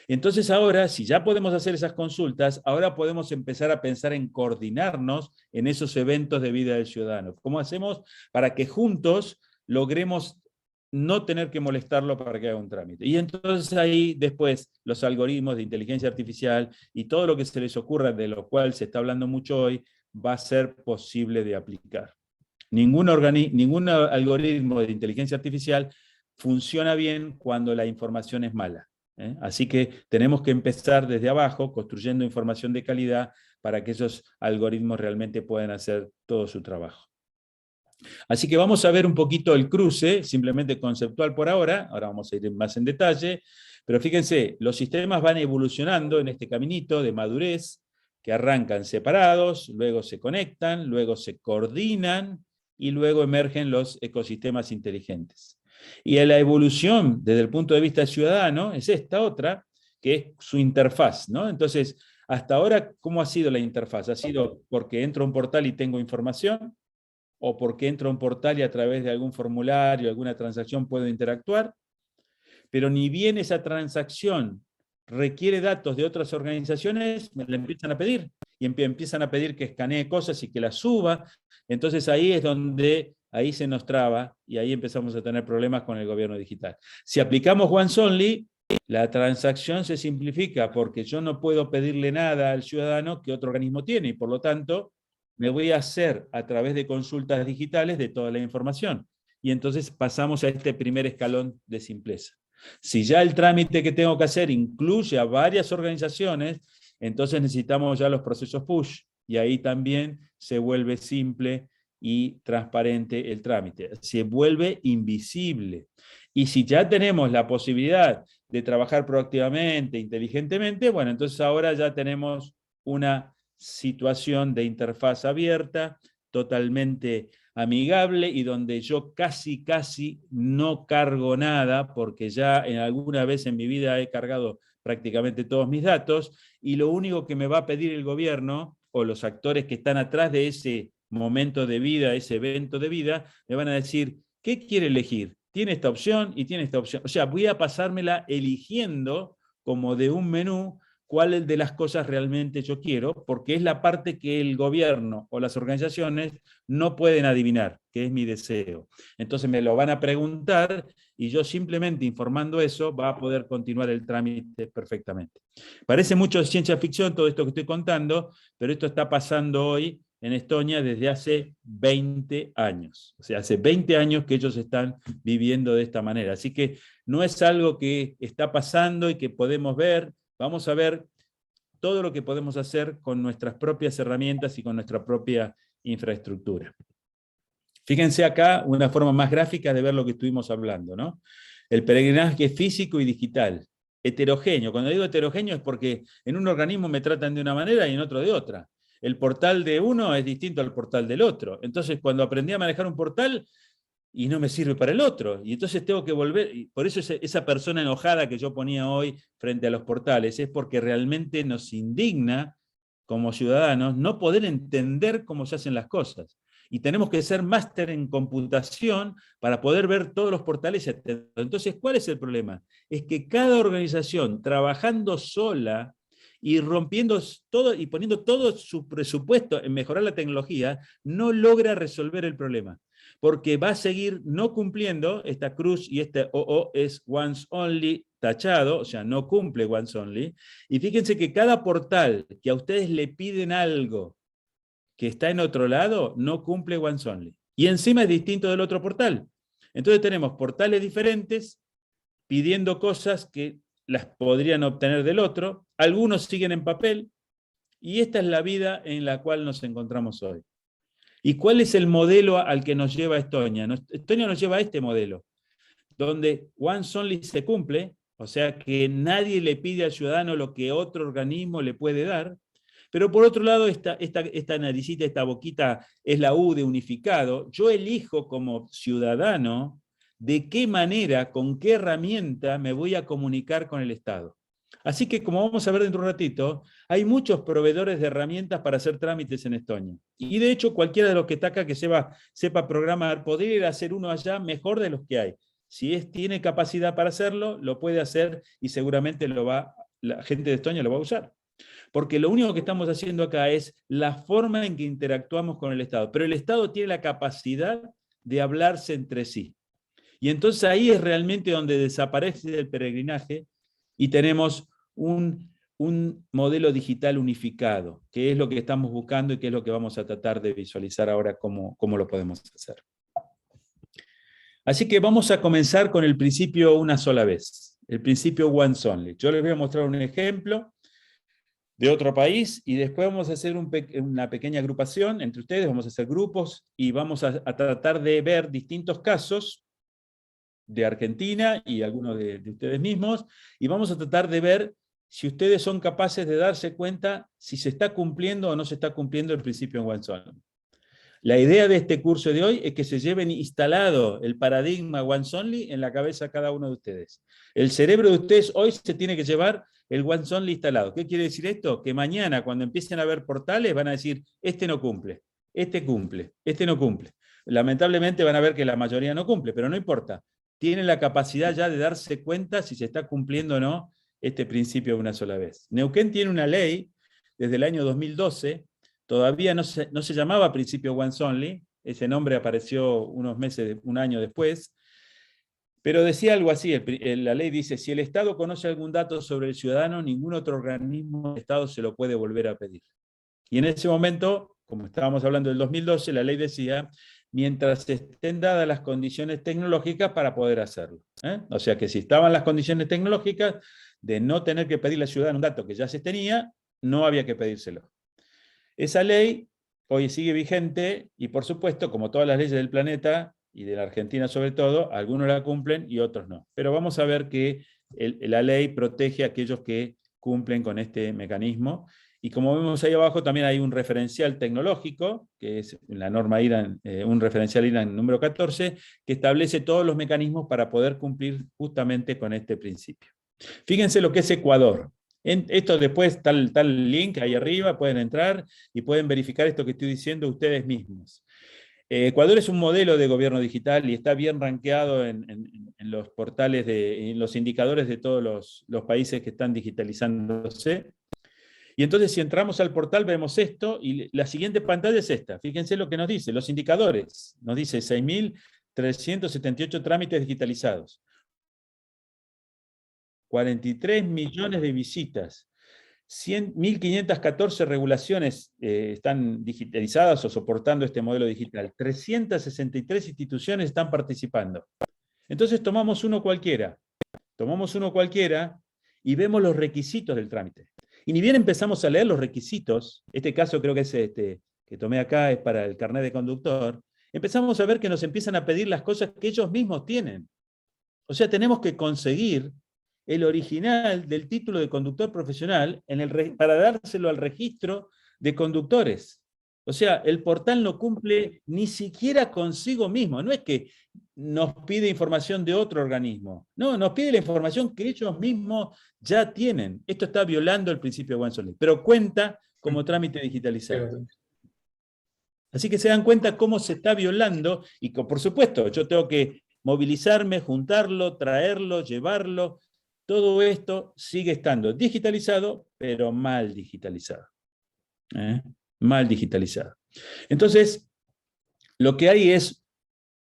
Entonces ahora, si ya podemos hacer esas consultas, ahora podemos empezar a pensar en coordinarnos en esos eventos de vida del ciudadano. ¿Cómo hacemos para que juntos logremos no tener que molestarlo para que haga un trámite? Y entonces ahí después los algoritmos de inteligencia artificial y todo lo que se les ocurra, de lo cual se está hablando mucho hoy, va a ser posible de aplicar. Ningún algoritmo de inteligencia artificial funciona bien cuando la información es mala. Así que tenemos que empezar desde abajo, construyendo información de calidad para que esos algoritmos realmente puedan hacer todo su trabajo. Así que vamos a ver un poquito el cruce, simplemente conceptual por ahora vamos a ir más en detalle, pero fíjense, los sistemas van evolucionando en este caminito de madurez, que arrancan separados, luego se conectan, luego se coordinan, y luego emergen los ecosistemas inteligentes. Y la evolución desde el punto de vista ciudadano es esta otra, que es su interfaz, ¿no? Entonces, hasta ahora, ¿cómo ha sido la interfaz? ¿Ha sido porque entro a un portal y tengo información? ¿O porque entro a un portal y a través de algún formulario, alguna transacción puedo interactuar? Pero ni bien esa transacción requiere datos de otras organizaciones, me la empiezan a pedir. Y empiezan a pedir que escanee cosas y que las suba. Entonces ahí es donde ahí se nos traba y ahí empezamos a tener problemas con el gobierno digital. Si aplicamos Once Only, la transacción se simplifica porque yo no puedo pedirle nada al ciudadano que otro organismo tiene y por lo tanto me voy a hacer a través de consultas digitales de toda la información. Y entonces pasamos a este primer escalón de simpleza. Si ya el trámite que tengo que hacer incluye a varias organizaciones, entonces necesitamos ya los procesos push y ahí también se vuelve simple y transparente el trámite. Se vuelve invisible. Y si ya tenemos la posibilidad de trabajar proactivamente, inteligentemente, bueno, entonces ahora ya tenemos una situación de interfaz abierta, totalmente amigable y donde yo casi no cargo nada porque ya alguna vez en mi vida he cargado prácticamente todos mis datos y lo único que me va a pedir el gobierno o los actores que están atrás de ese momento de vida, ese evento de vida, me van a decir, ¿qué quiere elegir? Tiene esta opción y tiene esta opción. O sea, voy a pasármela eligiendo como de un menú cuál de las cosas realmente yo quiero, porque es la parte que el gobierno o las organizaciones no pueden adivinar, que es mi deseo. Entonces me lo van a preguntar y yo simplemente informando eso va a poder continuar el trámite perfectamente. Parece mucho de ciencia ficción todo esto que estoy contando, pero esto está pasando hoy en Estonia desde hace 20 años. O sea, hace 20 años que ellos están viviendo de esta manera. Así que no es algo que está pasando y que podemos ver. Vamos a ver todo lo que podemos hacer con nuestras propias herramientas y con nuestra propia infraestructura. Fíjense acá una forma más gráfica de ver lo que estuvimos hablando, ¿no? El peregrinaje físico y digital. Heterogéneo. Cuando digo heterogéneo es porque en un organismo me tratan de una manera y en otro de otra. El portal de uno es distinto al portal del otro. Entonces, cuando aprendí a manejar un portal, y no me sirve para el otro. Y entonces tengo que volver, y por eso esa persona enojada que yo ponía hoy frente a los portales, es porque realmente nos indigna como ciudadanos no poder entender cómo se hacen las cosas. Y tenemos que ser máster en computación para poder ver todos los portales. Entonces, ¿cuál es el problema? Es que cada organización trabajando sola y rompiendo todo y poniendo todo su presupuesto en mejorar la tecnología, no logra resolver el problema. Porque va a seguir no cumpliendo, esta cruz y este OO es once only tachado, o sea, no cumple once only. Y fíjense que cada portal que a ustedes le piden algo que está en otro lado, no cumple once only. Y encima es distinto del otro portal. Entonces tenemos portales diferentes, pidiendo cosas que las podrían obtener del otro, algunos siguen en papel, y esta es la vida en la cual nos encontramos hoy. ¿Y cuál es el modelo al que nos lleva Estonia? Estonia nos lleva a este modelo, donde once only se cumple, o sea que nadie le pide al ciudadano lo que otro organismo le puede dar, pero por otro lado, esta naricita, esta boquita es la U de unificado. Yo elijo como ciudadano de qué manera, con qué herramienta me voy a comunicar con el Estado. Así que, como vamos a ver dentro de un ratito, hay muchos proveedores de herramientas para hacer trámites en Estonia. Y de hecho, cualquiera de los que está acá que sepa programar, podría ir a hacer uno allá mejor de los que hay. Si tiene capacidad para hacerlo, lo puede hacer y seguramente la gente de Estonia lo va a usar. Porque lo único que estamos haciendo acá es la forma en que interactuamos con el Estado. Pero el Estado tiene la capacidad de hablarse entre sí. Y entonces ahí es realmente donde desaparece el peregrinaje y tenemos un modelo digital unificado, que es lo que estamos buscando y que es lo que vamos a tratar de visualizar ahora cómo lo podemos hacer. Así que vamos a comenzar con el principio una sola vez, el principio once only. Yo les voy a mostrar un ejemplo de otro país y después vamos a hacer una pequeña agrupación entre ustedes, vamos a hacer grupos y vamos a tratar de ver distintos casos de Argentina y algunos de ustedes mismos, y vamos a tratar de ver si ustedes son capaces de darse cuenta si se está cumpliendo o no se está cumpliendo el principio en once only. La idea de este curso de hoy es que se lleven instalado el paradigma once only en la cabeza de cada uno de ustedes. El cerebro de ustedes hoy se tiene que llevar el once only instalado. ¿Qué quiere decir esto? Que mañana, cuando empiecen a ver portales, van a decir, este no cumple, este cumple, este no cumple. Lamentablemente van a ver que la mayoría no cumple, pero no importa. Tienen la capacidad ya de darse cuenta si se está cumpliendo o no este principio de una sola vez. Neuquén tiene una ley desde el año 2012, todavía no se llamaba principio once only, ese nombre apareció un año después, pero decía algo así, la ley dice, si el Estado conoce algún dato sobre el ciudadano, ningún otro organismo del Estado se lo puede volver a pedir. Y en ese momento, como estábamos hablando del 2012, la ley decía, mientras estén dadas las condiciones tecnológicas para poder hacerlo. O sea que si estaban las condiciones tecnológicas de no tener que pedirle al ciudadano un dato que ya se tenía, no había que pedírselo. Esa ley hoy sigue vigente y, por supuesto, como todas las leyes del planeta, y de la Argentina sobre todo, algunos la cumplen y otros no. Pero vamos a ver que la ley protege a aquellos que cumplen con este mecanismo. Y como vemos ahí abajo, también hay un referencial tecnológico, que es la norma IRAN, un referencial IRAN número 14, que establece todos los mecanismos para poder cumplir justamente con este principio. Fíjense lo que es Ecuador. Esto después está el link ahí arriba, pueden entrar y pueden verificar esto que estoy diciendo ustedes mismos. Ecuador es un modelo de gobierno digital y está bien rankeado en los portales, en los indicadores de todos los países que están digitalizándose. Y entonces si entramos al portal vemos esto y la siguiente pantalla es esta. Fíjense lo que nos dice, los indicadores. Nos dice 6.378 trámites digitalizados. 43 millones de visitas. 1.514 regulaciones están digitalizadas o soportando este modelo digital. 363 instituciones están participando. Entonces tomamos uno cualquiera y vemos los requisitos del trámite. Y ni bien empezamos a leer los requisitos, este caso creo que es que tomé acá, es para el carnet de conductor, empezamos a ver que nos empiezan a pedir las cosas que ellos mismos tienen. O sea, tenemos que conseguir el original del título de conductor profesional para dárselo al registro de conductores. O sea, el portal no cumple ni siquiera consigo mismo. No es que nos pide información de otro organismo. No, nos pide la información que ellos mismos ya tienen. Esto está violando el principio de once only, pero cuenta como trámite digitalizado. Así que se dan cuenta cómo se está violando y por supuesto yo tengo que movilizarme, juntarlo, traerlo, llevarlo. Todo esto sigue estando digitalizado, pero mal digitalizado. Mal digitalizado. Entonces, lo que hay es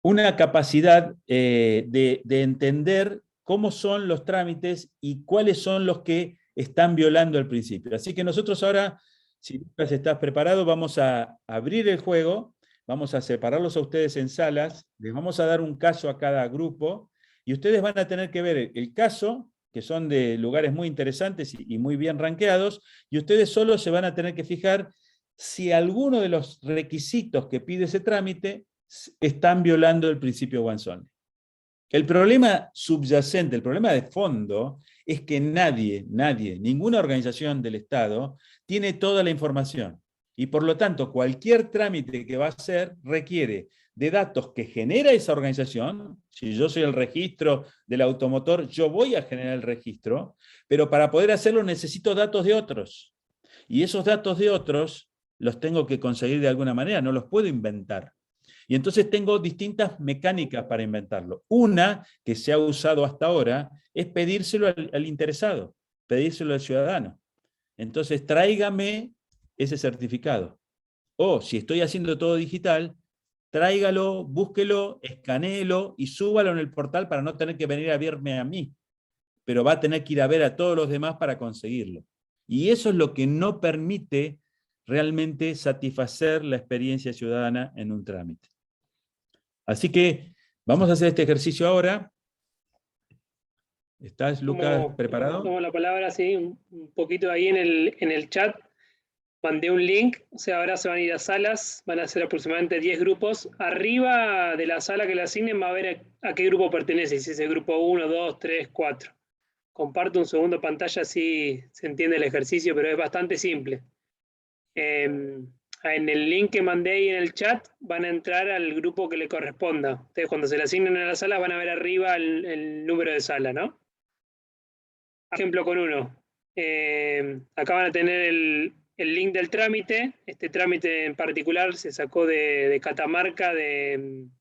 una capacidad de entender cómo son los trámites y cuáles son los que están violando el principio. Así que nosotros ahora, si Lucas estás preparado, vamos a abrir el juego, vamos a separarlos a ustedes en salas, les vamos a dar un caso a cada grupo, y ustedes van a tener que ver el caso, que son de lugares muy interesantes y muy bien rankeados, y ustedes solo se van a tener que fijar si alguno de los requisitos que pide ese trámite están violando el principio One-Only. El problema subyacente, el problema de fondo, es que nadie, ninguna organización del Estado tiene toda la información. Y por lo tanto, cualquier trámite que va a hacer requiere de datos que genera esa organización. Si yo soy el registro del automotor, yo voy a generar el registro, pero para poder hacerlo necesito datos de otros. Y esos datos de otros los tengo que conseguir de alguna manera, no los puedo inventar. Y entonces tengo distintas mecánicas para inventarlo. Una que se ha usado hasta ahora es pedírselo al interesado, pedírselo al ciudadano. Entonces tráigame ese certificado. O si estoy haciendo todo digital, tráigalo, búsquelo, escanéelo y súbalo en el portal para no tener que venir a verme a mí. Pero va a tener que ir a ver a todos los demás para conseguirlo. Y eso es lo que no permite realmente satisfacer la experiencia ciudadana en un trámite. Así que vamos a hacer este ejercicio ahora. ¿Estás, Lucas, preparado? Tomo la palabra, sí, un poquito ahí en el chat. Mandé un link, o sea, ahora se van a ir a salas, van a ser aproximadamente 10 grupos. Arriba de la sala que le asignen va a ver a qué grupo pertenece, si es el grupo 1, 2, 3, 4. Comparto un segundo de pantalla, así se entiende el ejercicio, pero es bastante simple. En el link que mandé ahí en el chat van a entrar al grupo que le corresponda. Ustedes cuando se le asignen a la sala van a ver arriba el número de sala, ¿no? Ejemplo con uno. Acá van a tener el link del trámite. Este trámite en particular se sacó de Catamarca, del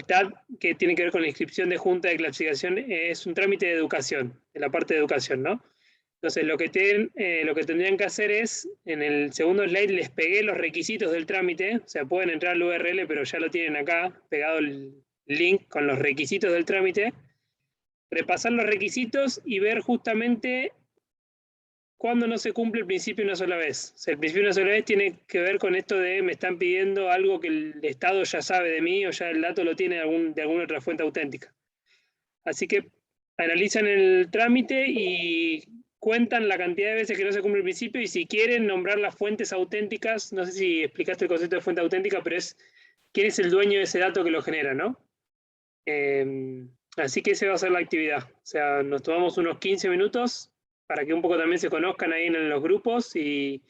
TAD, que tiene que ver con la inscripción de junta de clasificación. Es un trámite de educación, de la parte de educación, ¿no? Entonces lo que tendrían que hacer es, en el segundo slide les pegué los requisitos del trámite, o sea, pueden entrar al URL, pero ya lo tienen acá, pegado el link con los requisitos del trámite, repasar los requisitos y ver justamente cuándo no se cumple el principio una sola vez. O sea, el principio una sola vez tiene que ver con esto de me están pidiendo algo que el Estado ya sabe de mí o ya el dato lo tiene de alguna otra fuente auténtica. Así que analizan el trámite y cuentan la cantidad de veces que no se cumple el principio y si quieren nombrar las fuentes auténticas, no sé si explicaste el concepto de fuente auténtica, pero es quién es el dueño de ese dato que lo genera, ¿no? Así que esa va a ser la actividad. O sea, nos tomamos unos 15 minutos para que un poco también se conozcan ahí en los grupos y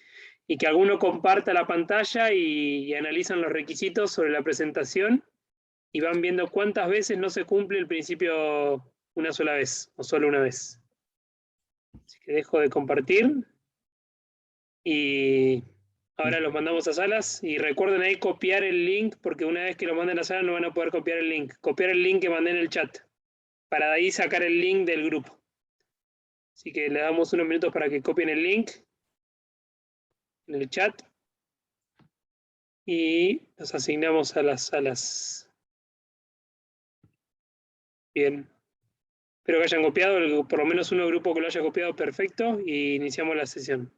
que alguno comparta la pantalla y analizan los requisitos sobre la presentación y van viendo cuántas veces no se cumple el principio una sola vez o solo una vez. Así que dejo de compartir y ahora los mandamos a salas y recuerden ahí copiar el link porque una vez que lo manden a sala no van a poder copiar el link. Copiar el link que mandé en el chat para de ahí sacar el link del grupo. Así que le damos unos minutos para que copien el link en el chat y los asignamos a las salas. Bien. Espero que hayan copiado, por lo menos uno grupo que lo haya copiado perfecto y iniciamos la sesión.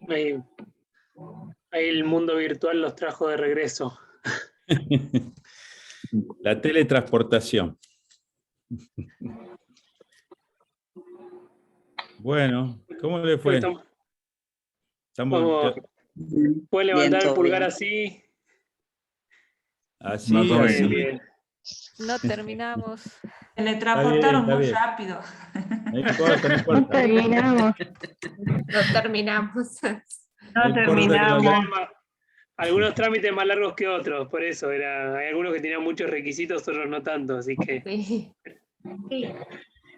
Ahí el mundo virtual los trajo de regreso. La teletransportación. Bueno, ¿cómo le fue? Puede levantar el pulgar bien. así. Así, Más o así. menos. Bien. No terminamos. Teletransportaron Está muy bien. rápido. No importa, no No importa. terminamos. No terminamos. No importa que no haya- Algunos trámites más largos que otros, por eso hay algunos que tenían muchos requisitos, otros no tanto, así que Sí.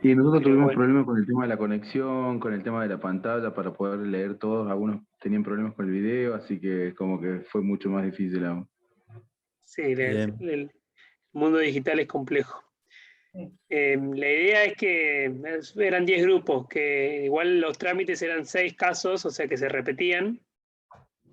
Y nosotros tuvimos bueno. problemas con el tema de la conexión, con el tema de la pantalla para poder leer todos. Algunos tenían problemas con el video, así que como que fue mucho más difícil aún. sí, Bien. el mundo digital es complejo. La idea es que eran 10 grupos, que igual los trámites eran 6 casos, o sea que se repetían.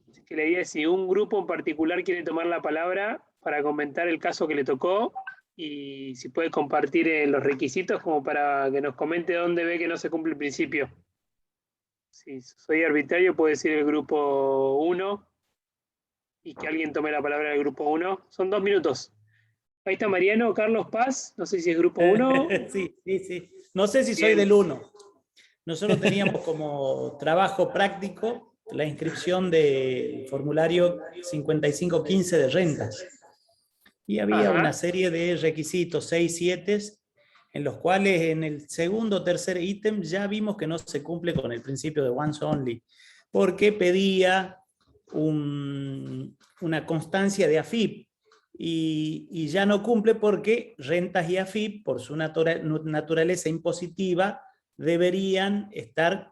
Así que la idea es si un grupo en particular quiere tomar la palabra para comentar el caso que le tocó y si puede compartir los requisitos como para que nos comente dónde ve que no se cumple el principio. Si soy arbitrario, puedo decir el grupo 1 y que alguien tome la palabra del grupo 1. Son 2 minutos. Ahí está Mariano Carlos Paz, no sé si es grupo 1. Sí. No sé si soy Bien. del 1. Nosotros teníamos como trabajo práctico la inscripción del formulario 5515 de rentas. Y había Ajá. una serie de requisitos, 6, 7, en los cuales en el segundo o tercer ítem ya vimos que no se cumple con el principio de once only, porque pedía una constancia de AFIP, y ya no cumple porque rentas y AFIP, por su naturaleza impositiva, deberían estar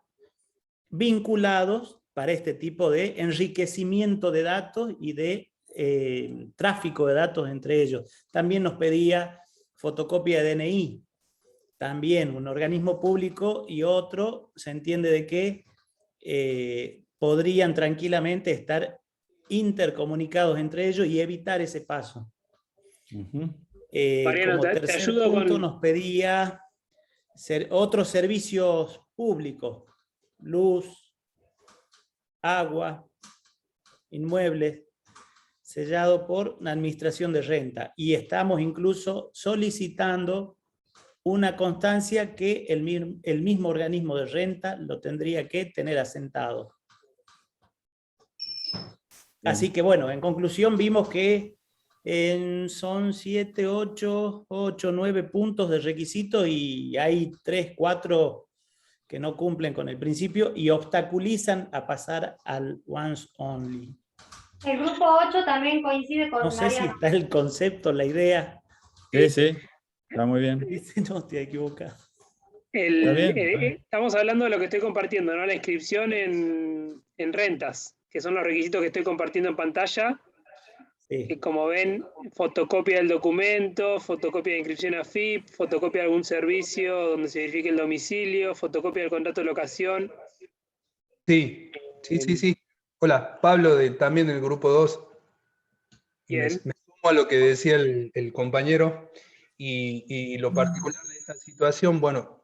vinculados para este tipo de enriquecimiento de datos y de tráfico de datos entre ellos. También nos pedía fotocopia de DNI, también un organismo público y otro, se entiende de que podrían tranquilamente estar intercomunicados entre ellos y evitar ese paso. Mariano, Como te tercer ayudo punto con... nos pedía otros servicios públicos, luz, agua, inmuebles, sellado por la administración de renta. Y estamos incluso solicitando una constancia que el mismo organismo de renta lo tendría que tener asentado. Así que bueno, en conclusión vimos que son 7, 8, 9 puntos de requisito y hay 3, 4 que no cumplen con el principio y obstaculizan a pasar al once only. El grupo 8 también coincide con No sé si Mariano. está el concepto, la idea. Sí, está muy bien. Dice, no, estoy equivocado. Está bien. Estamos hablando de lo que estoy compartiendo, ¿no? La inscripción en rentas, que son los requisitos que estoy compartiendo en pantalla. Sí. Que como ven, fotocopia del documento, fotocopia de inscripción AFIP, fotocopia de algún servicio donde se verifique el domicilio, fotocopia del contrato de locación. Sí. Hola, Pablo, también del grupo 2. Bien. Me sumo a lo que decía el compañero y lo particular de esta situación, bueno,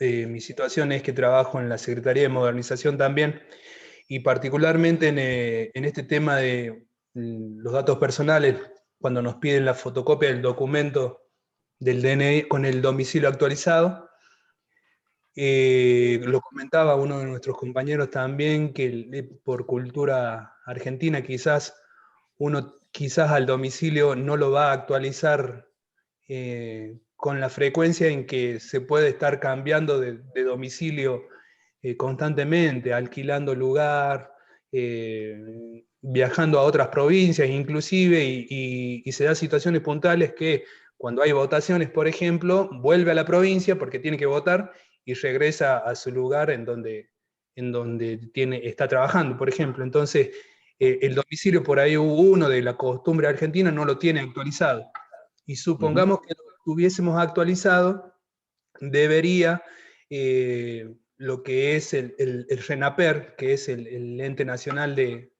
mi situación es que trabajo en la Secretaría de Modernización también, y particularmente en este tema de los datos personales, cuando nos piden la fotocopia del documento del DNI con el domicilio actualizado, lo comentaba uno de nuestros compañeros también, que por cultura argentina quizás al domicilio no lo va a actualizar con la frecuencia en que se puede estar cambiando de domicilio constantemente, alquilando lugar, viajando a otras provincias inclusive, y se da situaciones puntuales que cuando hay votaciones, por ejemplo, vuelve a la provincia porque tiene que votar y regresa a su lugar en donde está trabajando, por ejemplo. Entonces, el domicilio por ahí uno de la costumbre argentina no lo tiene actualizado. Y supongamos que lo tuviésemos actualizado, debería lo que es el RENAPER, que es el ente nacional de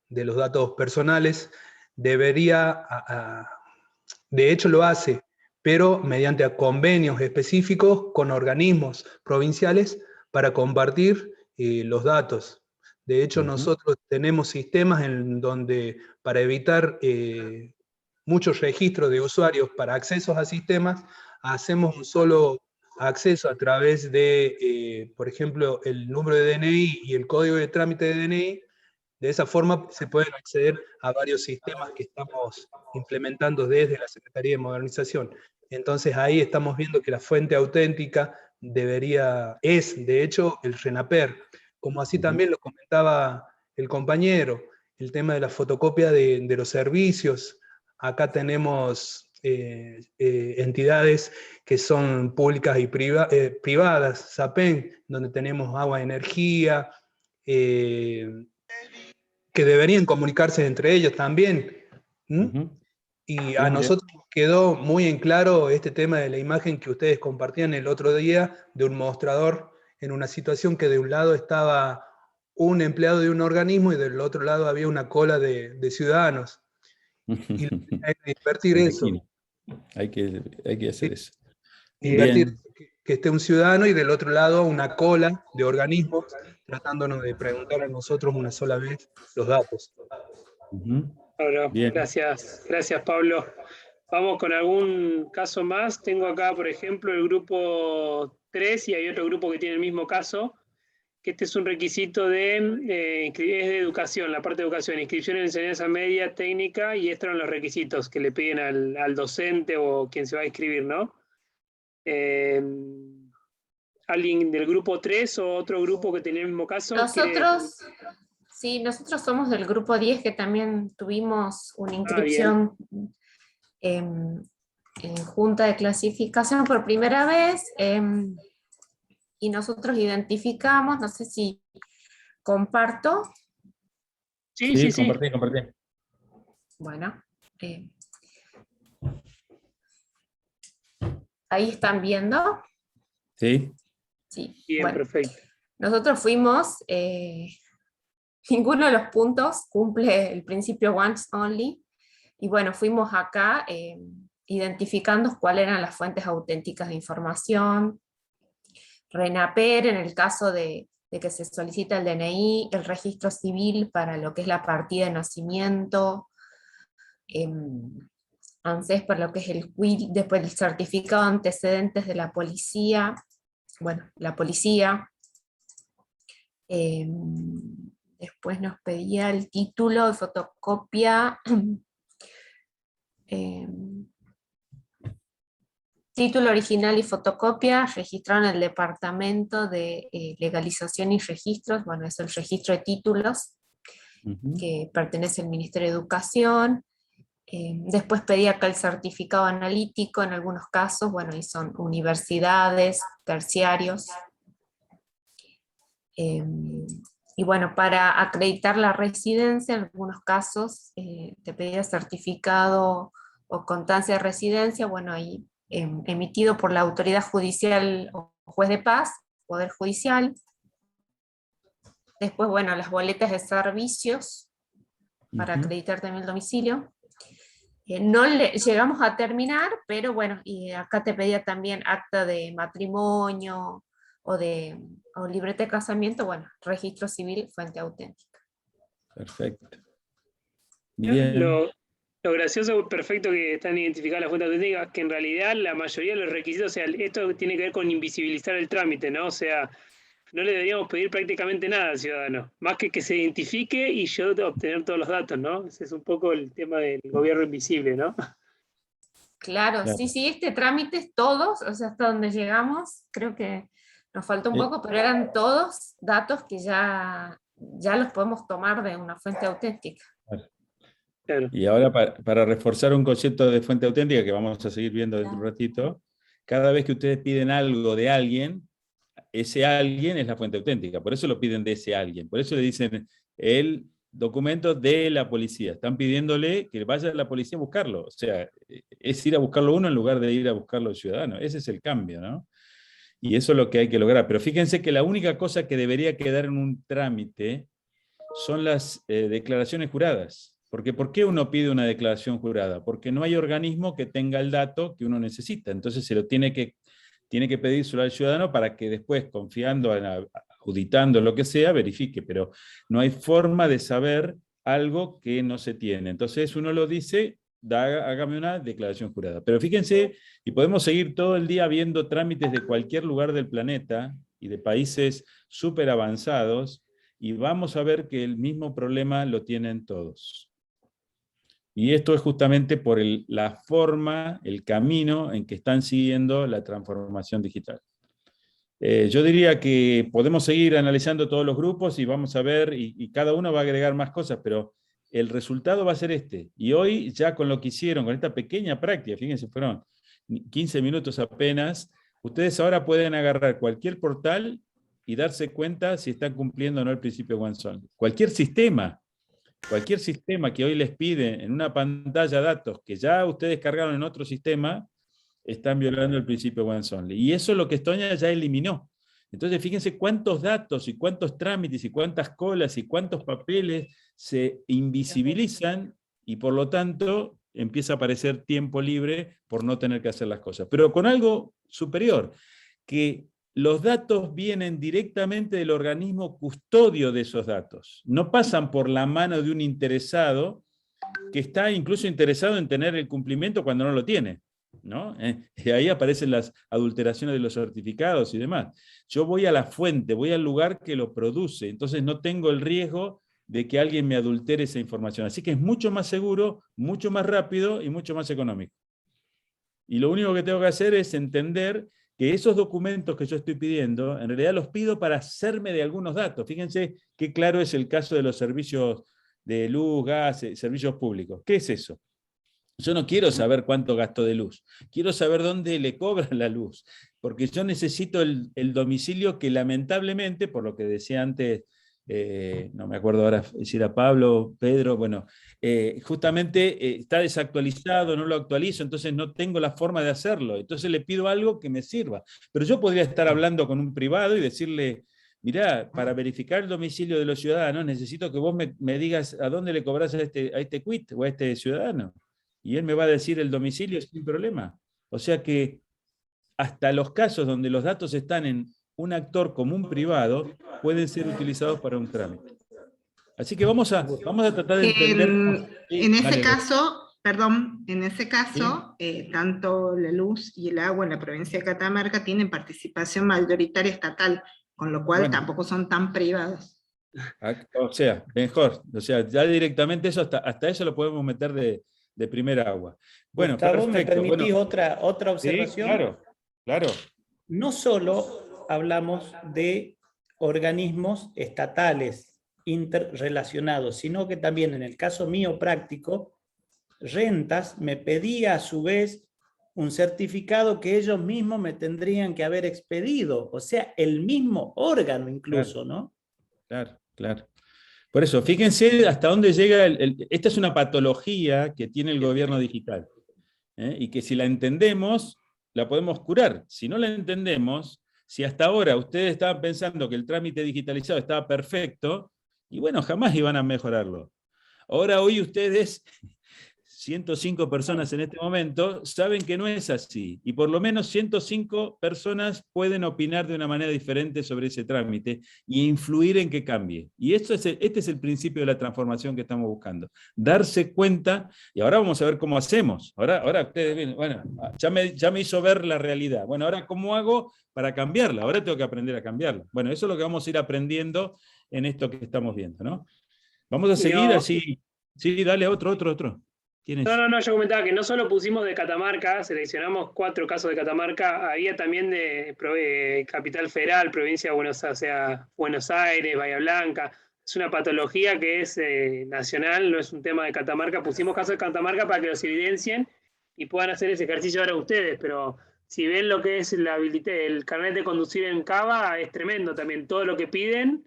los datos personales, debería, de hecho lo hace, pero mediante convenios específicos con organismos provinciales para compartir los datos. De hecho, nosotros tenemos sistemas en donde para evitar muchos registros de usuarios para accesos a sistemas, hacemos un solo acceso a través de, por ejemplo, el número de DNI y el código de trámite de DNI. De esa forma se pueden acceder a varios sistemas que estamos implementando desde la Secretaría de Modernización. Entonces ahí estamos viendo que la fuente auténtica es de hecho el RENAPER, como así también lo comentaba el compañero, el tema de la fotocopia de los servicios. Acá tenemos entidades que son públicas y privadas, SAPEN, donde tenemos agua y energía, que deberían comunicarse entre ellos también. Y a nosotros nos quedó muy en claro este tema de la imagen que ustedes compartían el otro día, de un mostrador en una situación que de un lado estaba un empleado de un organismo y del otro lado había una cola de ciudadanos. Y hay que invertir eso. Hay que hacer eso. Invertir que esté un ciudadano y del otro lado una cola de organismos tratándonos de preguntar a nosotros una sola vez los datos. Bueno, gracias Pablo. Vamos con algún caso más. Tengo acá, por ejemplo, el grupo 3 y hay otro grupo que tiene el mismo caso, que este es un requisito es de educación, la parte de educación, inscripción en enseñanza media, técnica, y estos son los requisitos que le piden al docente o quien se va a inscribir, ¿no? ¿Alguien del grupo 3 o otro grupo que tenía el mismo caso? Nosotros somos del grupo 10, que también tuvimos una inscripción en junta de clasificación por primera vez, y nosotros identificamos, no sé si comparto. Sí, compartí. Bueno, ahí están viendo. Sí. Bien, bueno, perfecto. Nosotros fuimos, ninguno de los puntos cumple el principio once only, y bueno, fuimos acá identificando cuáles eran las fuentes auténticas de información. RENAPER en el caso de que se solicita el DNI, el registro civil para lo que es la partida de nacimiento, ANSES para lo que es el CUIL, después el certificado de antecedentes de la policía, bueno, la policía. Después nos pedía el título de fotocopia, título original y fotocopia registrado en el Departamento de Legalización y Registros, bueno, es el registro de títulos, que pertenece al Ministerio de Educación. Después pedía acá el certificado analítico en algunos casos, bueno, y son universidades, terciarios. Y bueno, para acreditar la residencia, en algunos casos te pedía certificado o constancia de residencia, bueno, ahí emitido por la autoridad judicial o juez de paz, poder judicial. Después, bueno, las boletas de servicios para acreditar también el domicilio. No llegamos a terminar, pero bueno, y acá te pedía también acta de matrimonio o libreta de casamiento, bueno, registro civil, fuente auténtica. Perfecto. Bien. Lo gracioso, perfecto, que están identificadas las fuentes auténticas, que en realidad la mayoría de los requisitos, o sea, esto tiene que ver con invisibilizar el trámite, ¿no? O sea, no le deberíamos pedir prácticamente nada al ciudadano, más que se identifique y yo obtener todos los datos, ¿no? Ese es un poco el tema del gobierno invisible, ¿no? Claro, sí, este trámite es todos, o sea, hasta donde llegamos, creo que nos faltó un poco, pero eran todos datos que ya los podemos tomar de una fuente auténtica. Claro. Y ahora para reforzar un concepto de fuente auténtica que vamos a seguir viendo dentro de un ratito, cada vez que ustedes piden algo de alguien, ese alguien es la fuente auténtica, por eso lo piden de ese alguien, por eso le dicen el documento de la policía, están pidiéndole que vaya a la policía a buscarlo, o sea, es ir a buscarlo uno en lugar de ir a buscarlo el ciudadano, ese es el cambio, ¿no? Y eso es lo que hay que lograr, pero fíjense que la única cosa que debería quedar en un trámite son las declaraciones juradas. Porque ¿por qué uno pide una declaración jurada? Porque no hay organismo que tenga el dato que uno necesita. Entonces se lo tiene que pedírselo al ciudadano para que después, confiando auditando lo que sea, verifique, pero no hay forma de saber algo que no se tiene. Entonces uno lo dice, hágame una declaración jurada. Pero fíjense, y podemos seguir todo el día viendo trámites de cualquier lugar del planeta y de países súper avanzados, y vamos a ver que el mismo problema lo tienen todos. Y esto es justamente por la forma, el camino en que están siguiendo la transformación digital. Yo diría que podemos seguir analizando todos los grupos y vamos a ver, y cada uno va a agregar más cosas, pero el resultado va a ser este. Y hoy ya con lo que hicieron, con esta pequeña práctica, fíjense, fueron 15 minutos apenas, ustedes ahora pueden agarrar cualquier portal y darse cuenta si están cumpliendo o no el principio once-only. Cualquier sistema que hoy les pide en una pantalla datos que ya ustedes cargaron en otro sistema, están violando el principio once-only. Y eso es lo que Estonia ya eliminó. Entonces, fíjense cuántos datos y cuántos trámites y cuántas colas y cuántos papeles se invisibilizan y por lo tanto empieza a aparecer tiempo libre por no tener que hacer las cosas. Pero con algo superior, que los datos vienen directamente del organismo custodio de esos datos. No pasan por la mano de un interesado que está incluso interesado en tener el cumplimiento cuando no lo tiene, ¿no? Y ahí aparecen las adulteraciones de los certificados y demás. Yo voy a la fuente, voy al lugar que lo produce, entonces no tengo el riesgo de que alguien me adultere esa información. Así que es mucho más seguro, mucho más rápido y mucho más económico. Y lo único que tengo que hacer es entender que esos documentos que yo estoy pidiendo, en realidad los pido para hacerme de algunos datos. Fíjense qué claro es el caso de los servicios de luz, gas, servicios públicos. ¿Qué es eso? Yo no quiero saber cuánto gasto de luz, quiero saber dónde le cobran la luz, porque yo necesito el domicilio que lamentablemente, por lo que decía antes, no me acuerdo ahora si era Pablo, Pedro, bueno, justamente está desactualizado, no lo actualizo, entonces no tengo la forma de hacerlo, entonces le pido algo que me sirva. Pero yo podría estar hablando con un privado y decirle, mirá, para verificar el domicilio de los ciudadanos necesito que vos me digas a dónde le cobrás a este quit o a este ciudadano. Y él me va a decir el domicilio sin problema. O sea que hasta los casos donde los datos están en un actor común privado pueden ser utilizados para un trámite. Así que vamos a tratar de entender. En ese caso, perdón, en ese caso, tanto la luz y el agua en la provincia de Catamarca tienen participación mayoritaria estatal, con lo cual tampoco son tan privados. O sea, mejor. O sea, ya directamente eso, hasta eso lo podemos meter de primera agua. Bueno, Gustavo, perfecto. ¿me permitís otra observación? Sí, claro. No solo hablamos de organismos estatales interrelacionados, sino que también en el caso mío práctico, Rentas me pedía a su vez un certificado que ellos mismos me tendrían que haber expedido, o sea, el mismo órgano incluso, ¿no? Claro. Por eso, fíjense hasta dónde llega, esta es una patología que tiene el gobierno digital, y que si la entendemos, la podemos curar. Si no la entendemos, si hasta ahora ustedes estaban pensando que el trámite digitalizado estaba perfecto, y bueno, jamás iban a mejorarlo. Ahora hoy ustedes, 105 personas en este momento, saben que no es así, y por lo menos 105 personas pueden opinar de una manera diferente sobre ese trámite e influir en que cambie. Y este es el principio de la transformación que estamos buscando. Darse cuenta, y ahora vamos a ver cómo hacemos. Ahora ustedes ven, bueno, ya me hizo ver la realidad. Bueno, ahora ¿cómo hago para cambiarla? Ahora tengo que aprender a cambiarla. Bueno, eso es lo que vamos a ir aprendiendo en esto que estamos viendo, ¿no? Vamos a seguir así. Sí, dale, otro. No, yo comentaba que no solo pusimos de Catamarca, seleccionamos 4 casos de Catamarca, había también de Capital Federal, provincia de Buenos Aires, Bahía Blanca. Es una patología que es nacional, no es un tema de Catamarca. Pusimos casos de Catamarca para que los evidencien y puedan hacer ese ejercicio ahora ustedes, pero si ven lo que es el carnet de conducir en Cava, es tremendo también. Todo lo que piden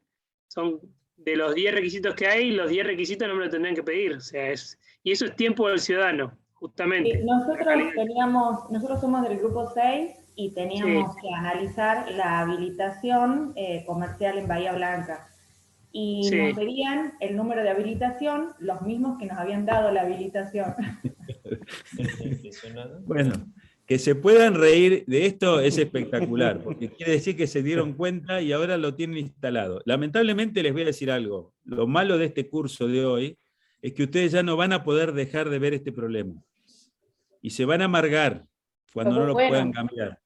son de los 10 requisitos que hay, los 10 requisitos no me lo tendrían que pedir. O sea, y eso es tiempo del ciudadano, justamente. Nosotros somos del grupo 6 y teníamos que analizar la habilitación comercial en Bahía Blanca. Y nos pedían el número de habilitación, los mismos que nos habían dado la habilitación. Bueno, Que se puedan reír de esto es espectacular, porque quiere decir que se dieron cuenta y ahora lo tienen instalado. Lamentablemente les voy a decir algo. Lo malo de este curso de hoy es que ustedes ya no van a poder dejar de ver este problema. Y se van a amargar cuando no lo puedan cambiar.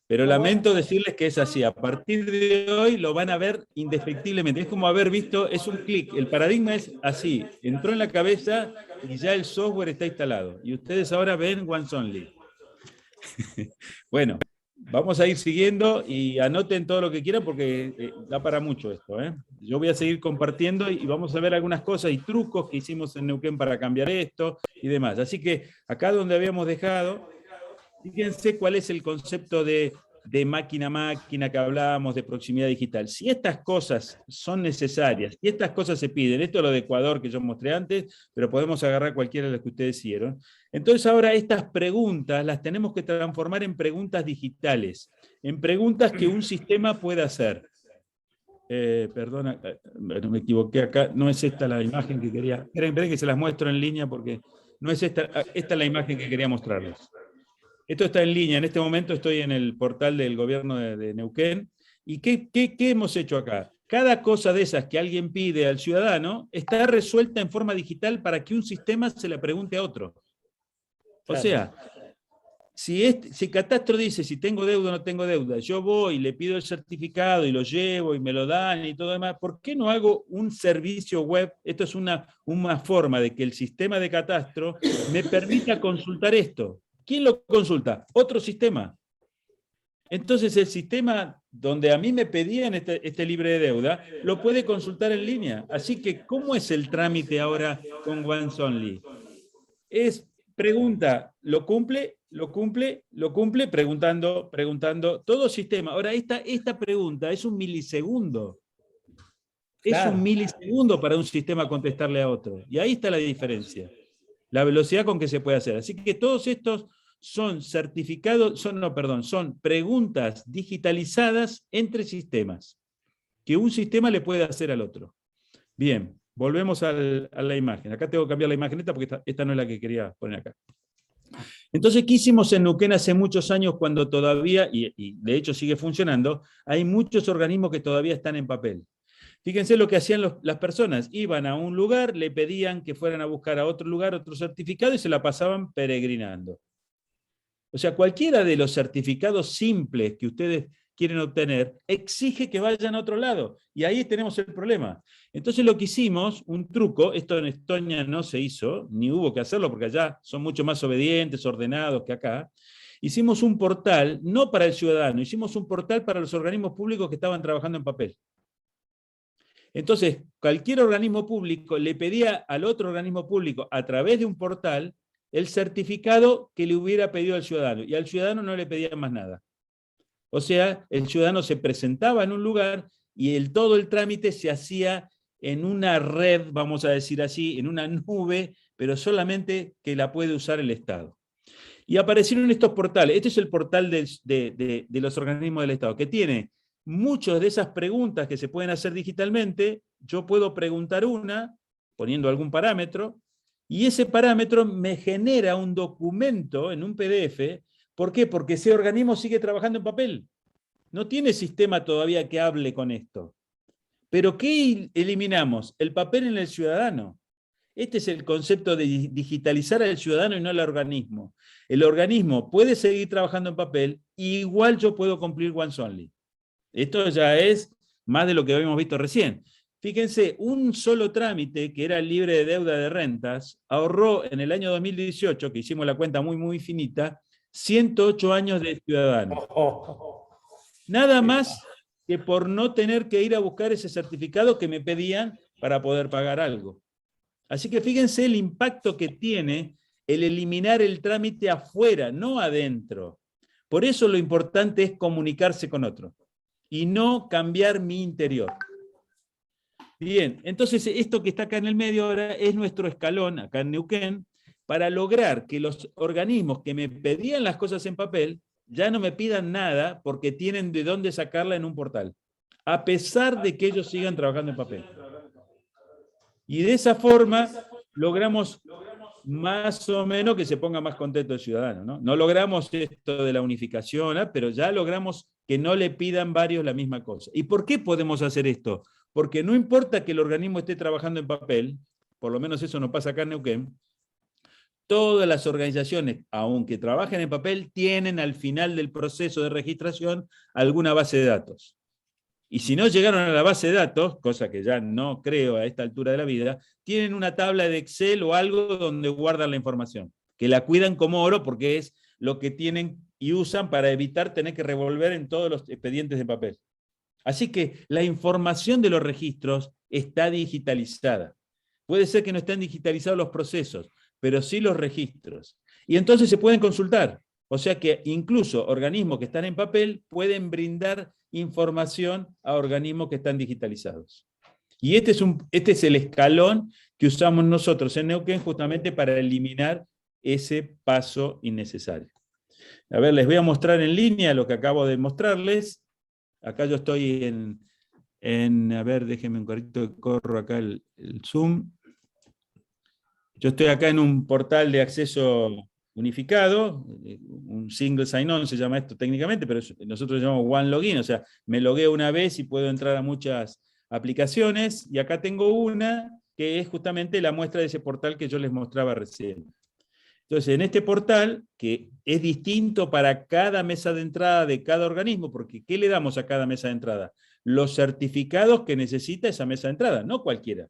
Pero lamento decirles que es así. A partir de hoy lo van a ver indefectiblemente. Es como haber visto, es un clic. El paradigma es así. Entró en la cabeza y ya el software está instalado. Y ustedes ahora ven Once Only. Bueno, vamos a ir siguiendo y anoten todo lo que quieran porque da para mucho esto. Yo voy a seguir compartiendo y vamos a ver algunas cosas y trucos que hicimos en Neuquén para cambiar esto y demás. Así que acá donde habíamos dejado, fíjense cuál es el concepto de máquina a máquina que hablábamos, de proximidad digital. Si estas cosas son necesarias, y estas cosas se piden, esto es lo de Ecuador que yo mostré antes, pero podemos agarrar cualquiera de las que ustedes hicieron. Entonces ahora estas preguntas las tenemos que transformar en preguntas digitales, en preguntas que un sistema pueda hacer. Perdona, me equivoqué acá, no es esta la imagen que quería. Esperen que se las muestro en línea porque no es esta es la imagen que quería mostrarles. Esto está en línea, en este momento estoy en el portal del gobierno de Neuquén. ¿Y qué hemos hecho acá? Cada cosa de esas que alguien pide al ciudadano está resuelta en forma digital para que un sistema se la pregunte a otro. O sea, si Catastro dice si tengo deuda o no tengo deuda, yo voy y le pido el certificado y lo llevo y me lo dan y todo demás, ¿por qué no hago un servicio web? Esto es una forma de que el sistema de Catastro me permita consultar esto. ¿Quién lo consulta? Otro sistema. Entonces el sistema donde a mí me pedían este libre de deuda, lo puede consultar en línea. Así que, ¿cómo es el trámite ahora con Once Only? Es pregunta, ¿lo cumple? ¿Lo cumple? ¿Lo cumple? Preguntando, todo sistema. Ahora, esta pregunta es un milisegundo. Claro. Es un milisegundo para un sistema contestarle a otro. Y ahí está la diferencia. La velocidad con que se puede hacer. Así que todos estos son son preguntas digitalizadas entre sistemas, que un sistema le puede hacer al otro. Bien, volvemos a la imagen. Acá tengo que cambiar la imagen porque esta no es la que quería poner acá. Entonces, ¿qué hicimos en Neuquén hace muchos años cuando todavía, y de hecho sigue funcionando, hay muchos organismos que todavía están en papel? Fíjense lo que hacían las personas. Iban a un lugar, le pedían que fueran a buscar a otro lugar otro certificado y se la pasaban peregrinando. O sea, cualquiera de los certificados simples que ustedes quieren obtener exige que vayan a otro lado. Y ahí tenemos el problema. Entonces lo que hicimos, un truco, esto en Estonia no se hizo, ni hubo que hacerlo porque allá son mucho más obedientes, ordenados que acá. Hicimos un portal, no para el ciudadano, hicimos un portal para los organismos públicos que estaban trabajando en papel. Entonces, cualquier organismo público le pedía al otro organismo público, a través de un portal, el certificado que le hubiera pedido al ciudadano, y al ciudadano no le pedían más nada. O sea, el ciudadano se presentaba en un lugar y todo el trámite se hacía en una red, vamos a decir así, en una nube, pero solamente que la puede usar el Estado. Y aparecieron estos portales. Este es el portal de los organismos del Estado, que tiene muchas de esas preguntas que se pueden hacer digitalmente. Yo puedo preguntar una, poniendo algún parámetro, y ese parámetro me genera un documento en un PDF. ¿Por qué? Porque ese organismo sigue trabajando en papel. No tiene sistema todavía que hable con esto. ¿Pero qué eliminamos? El papel en el ciudadano. Este es el concepto de digitalizar al ciudadano y no al organismo. El organismo puede seguir trabajando en papel, igual yo puedo cumplir Once Only. Esto ya es más de lo que habíamos visto recién. Fíjense, un solo trámite, que era el libre de deuda de rentas, ahorró en el año 2018, que hicimos la cuenta muy, muy finita, 108 años de ciudadano. Nada más que por no tener que ir a buscar ese certificado que me pedían para poder pagar algo. Así que fíjense el impacto que tiene el eliminar el trámite afuera, no adentro. Por eso lo importante es comunicarse con otro y no cambiar mi interior. Bien, entonces esto que está acá en el medio ahora es nuestro escalón, acá en Neuquén, para lograr que los organismos que me pedían las cosas en papel ya no me pidan nada porque tienen de dónde sacarla en un portal, a pesar de que ellos sigan trabajando en papel. Y de esa forma logramos más o menos que se ponga más contento el ciudadano, ¿no? No logramos esto de la unificación, pero ya logramos que no le pidan varios la misma cosa. ¿Y por qué podemos hacer esto? Porque no importa que el organismo esté trabajando en papel, por lo menos eso no pasa acá en Neuquén, todas las organizaciones, aunque trabajen en papel, tienen al final del proceso de registración alguna base de datos. Y si no llegaron a la base de datos, cosa que ya no creo a esta altura de la vida, tienen una tabla de Excel o algo donde guardan la información, que la cuidan como oro porque es lo que tienen y usan para evitar tener que revolver en todos los expedientes de papel. Así que la información de los registros está digitalizada. Puede ser que no estén digitalizados los procesos, pero sí los registros. Y entonces se pueden consultar. O sea que incluso organismos que están en papel pueden brindar información a organismos que están digitalizados. Y este es el escalón que usamos nosotros en Neuquén justamente para eliminar ese paso innecesario. A ver, les voy a mostrar en línea lo que acabo de mostrarles. Acá yo estoy a ver, déjenme un carrito que corro acá el Zoom. Yo estoy acá en un portal de acceso unificado, un single sign-on se llama esto técnicamente, pero nosotros lo llamamos one login, o sea, me logueo una vez y puedo entrar a muchas aplicaciones, y acá tengo una que es justamente la muestra de ese portal que yo les mostraba recién. Entonces, en este portal, que es distinto para cada mesa de entrada de cada organismo, porque ¿qué le damos a cada mesa de entrada? Los certificados que necesita esa mesa de entrada, no cualquiera.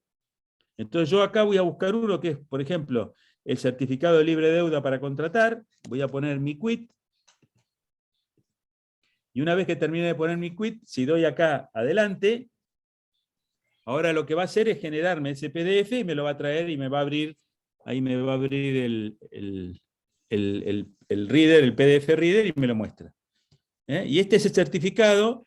Entonces yo acá voy a buscar uno que es, por ejemplo, el certificado de libre deuda para contratar, voy a poner mi quit, y una vez que termine de poner mi quit, si doy acá adelante, ahora lo que va a hacer es generarme ese PDF y me lo va a traer y me va a abrir, ahí me va a abrir el reader, el PDF reader, y me lo muestra. Y este es el certificado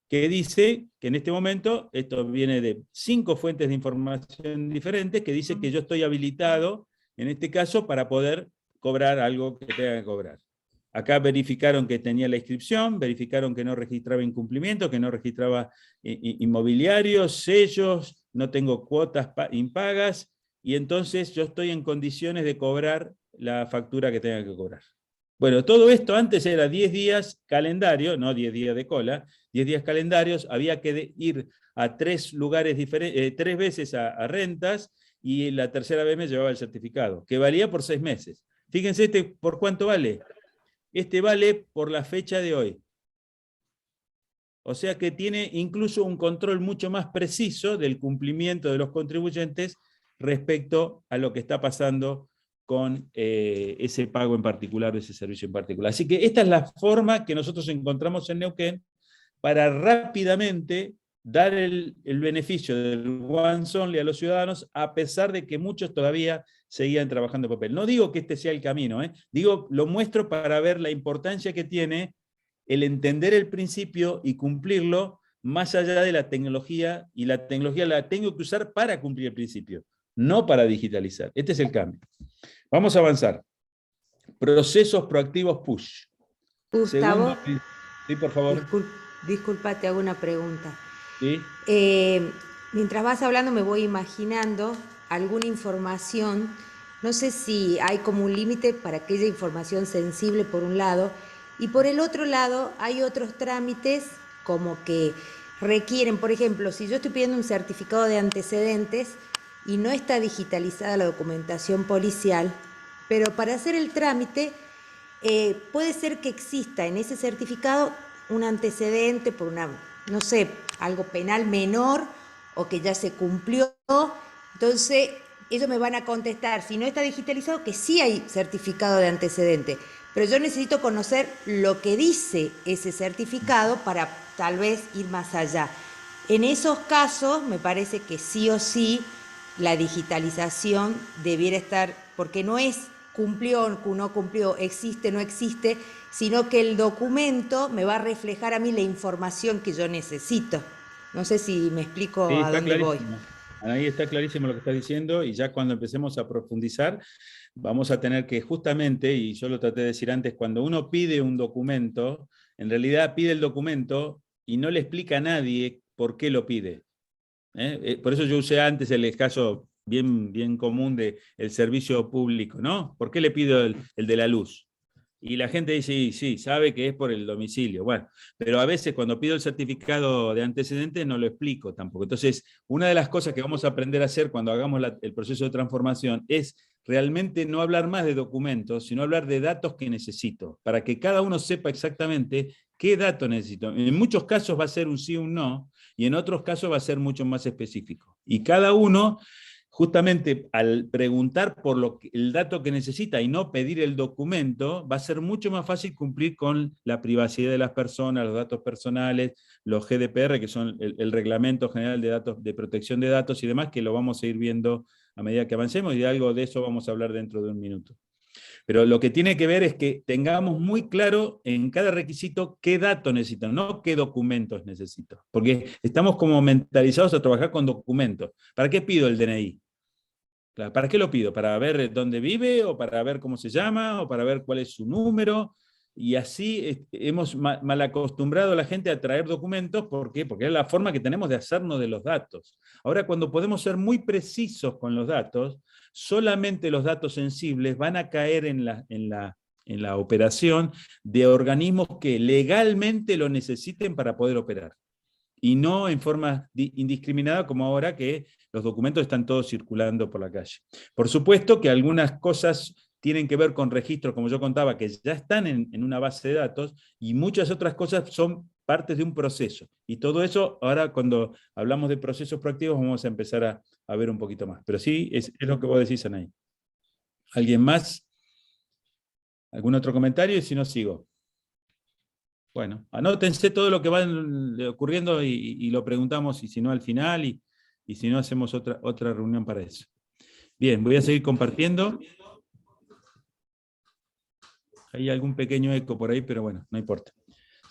que dice que en este momento, esto viene de 5 fuentes de información diferentes, que dice que yo estoy habilitado, en este caso, para poder cobrar algo que tenga que cobrar. Acá verificaron que tenía la inscripción, verificaron que no registraba incumplimiento, que no registraba inmobiliarios, sellos, no tengo cuotas impagas, y entonces yo estoy en condiciones de cobrar la factura que tenga que cobrar. Bueno, todo esto antes era 10 días calendario, no 10 días de cola, 10 días calendarios, había que ir a 3 lugares diferentes, 3 veces a rentas, y la tercera vez me llevaba el certificado, que valía por 6 meses. Fíjense por cuánto vale. Este vale por la fecha de hoy. O sea que tiene incluso un control mucho más preciso del cumplimiento de los contribuyentes respecto a lo que está pasando con ese pago en particular, ese servicio en particular. Así que esta es la forma que nosotros encontramos en Neuquén para rápidamente dar el beneficio del One Only a los ciudadanos, a pesar de que muchos todavía seguían trabajando en papel. No digo que este sea el camino, digo, lo muestro para ver la importancia que tiene el entender el principio y cumplirlo más allá de la tecnología, y la tecnología la tengo que usar para cumplir el principio, no para digitalizar. Este es el cambio. Vamos a avanzar. Procesos proactivos push. Gustavo, sí, por favor. Disculpa, te hago una pregunta. ¿Sí? Mientras vas hablando me voy imaginando alguna información, no sé si hay como un límite para aquella información sensible por un lado, y por el otro lado hay otros trámites como que requieren, por ejemplo, si yo estoy pidiendo un certificado de antecedentes y no está digitalizada la documentación policial, pero para hacer el trámite puede ser que exista en ese certificado un antecedente por una, no sé, algo penal menor o que ya se cumplió. Entonces ellos me van a contestar, si no está digitalizado, que sí hay certificado de antecedente, pero yo necesito conocer lo que dice ese certificado para tal vez ir más allá. En esos casos me parece que sí o sí la digitalización debiera estar, porque no es cumplió o no cumplió, existe o no existe, sino que el documento me va a reflejar a mí la información que yo necesito. No sé si me explico sí, a dónde voy. Ahí está clarísimo lo que está diciendo, y ya cuando empecemos a profundizar, vamos a tener que justamente, y yo lo traté de decir antes, cuando uno pide un documento, en realidad pide el documento y no le explica a nadie por qué lo pide. Por eso yo usé antes el caso bien común del servicio público, ¿no? ¿Por qué le pido el de la luz? Y la gente dice, sí, sabe que es por el domicilio. Bueno, pero a veces cuando pido el certificado de antecedentes no lo explico tampoco. Entonces, una de las cosas que vamos a aprender a hacer cuando hagamos el proceso de transformación es realmente no hablar más de documentos, sino hablar de datos que necesito, para que cada uno sepa exactamente qué datos necesito. En muchos casos va a ser un sí o un no, y en otros casos va a ser mucho más específico. Y cada uno, justamente al preguntar por el dato que necesita y no pedir el documento, va a ser mucho más fácil cumplir con la privacidad de las personas, los datos personales, los GDPR, que son el Reglamento General de Datos, de Protección de Datos y demás, que lo vamos a ir viendo a medida que avancemos, y de algo de eso vamos a hablar dentro de un minuto. Pero lo que tiene que ver es que tengamos muy claro en cada requisito qué datos necesito, no qué documentos necesito. Porque estamos como mentalizados a trabajar con documentos. ¿Para qué pido el DNI? ¿Para qué lo pido? ¿Para ver dónde vive? ¿O para ver cómo se llama? ¿O para ver cuál es su número? Y así hemos mal acostumbrado a la gente a traer documentos. ¿Por qué? Porque es la forma que tenemos de hacernos de los datos. Ahora, cuando podemos ser muy precisos con los datos, solamente los datos sensibles van a caer en la operación de organismos que legalmente lo necesiten para poder operar. Y no en forma indiscriminada como ahora que los documentos están todos circulando por la calle. Por supuesto que algunas cosas tienen que ver con registros, como yo contaba, que ya están en una base de datos, y muchas otras cosas son partes de un proceso. Y todo eso, ahora cuando hablamos de procesos proactivos, vamos a empezar a ver un poquito más. Pero sí, es lo que vos decís, Anaí. ¿Alguien más? ¿Algún otro comentario? Y si no, sigo. Bueno, anótense todo lo que va ocurriendo y lo preguntamos, y si no al final, y si no hacemos otra reunión para eso. Bien, voy a seguir compartiendo. Hay algún pequeño eco por ahí, pero bueno, no importa.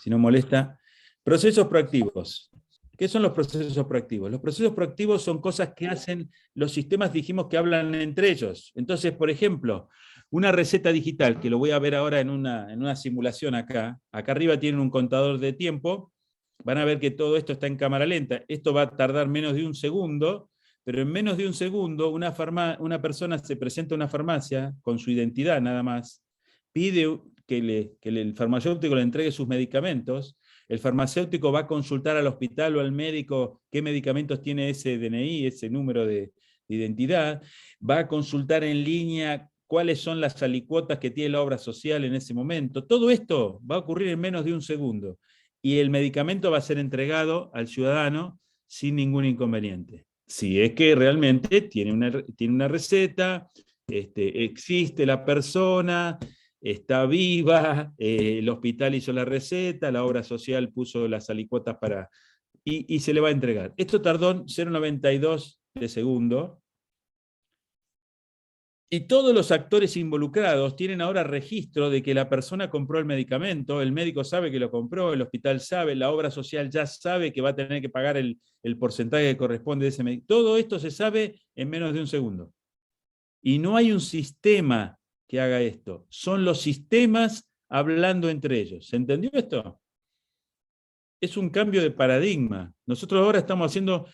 Si no molesta. Procesos proactivos. ¿Qué son los procesos proactivos? Los procesos proactivos son cosas que hacen los sistemas, dijimos, que hablan entre ellos. Entonces, por ejemplo, una receta digital, que lo voy a ver ahora en una simulación acá. Acá arriba tienen un contador de tiempo. Van a ver que todo esto está en cámara lenta. Esto va a tardar menos de un segundo, pero en menos de un segundo una persona se presenta a una farmacia con su identidad nada más, pide que el farmacéutico le entregue sus medicamentos, el farmacéutico va a consultar al hospital o al médico qué medicamentos tiene ese DNI, ese número de identidad, va a consultar en línea cuáles son las alicuotas que tiene la obra social en ese momento. Todo esto va a ocurrir en menos de un segundo, y el medicamento va a ser entregado al ciudadano sin ningún inconveniente. Si es que realmente tiene una receta, existe la persona, está viva, el hospital hizo la receta, la obra social puso las alicuotas y se le va a entregar. Esto tardó 0,92 de segundo, y todos los actores involucrados tienen ahora registro de que la persona compró el medicamento, el médico sabe que lo compró, el hospital sabe, la obra social ya sabe que va a tener que pagar el porcentaje que corresponde de ese medicamento. Todo esto se sabe en menos de un segundo. Y no hay un sistema que haga esto. Son los sistemas hablando entre ellos. ¿Se entendió esto? Es un cambio de paradigma. Nosotros ahora estamos haciendo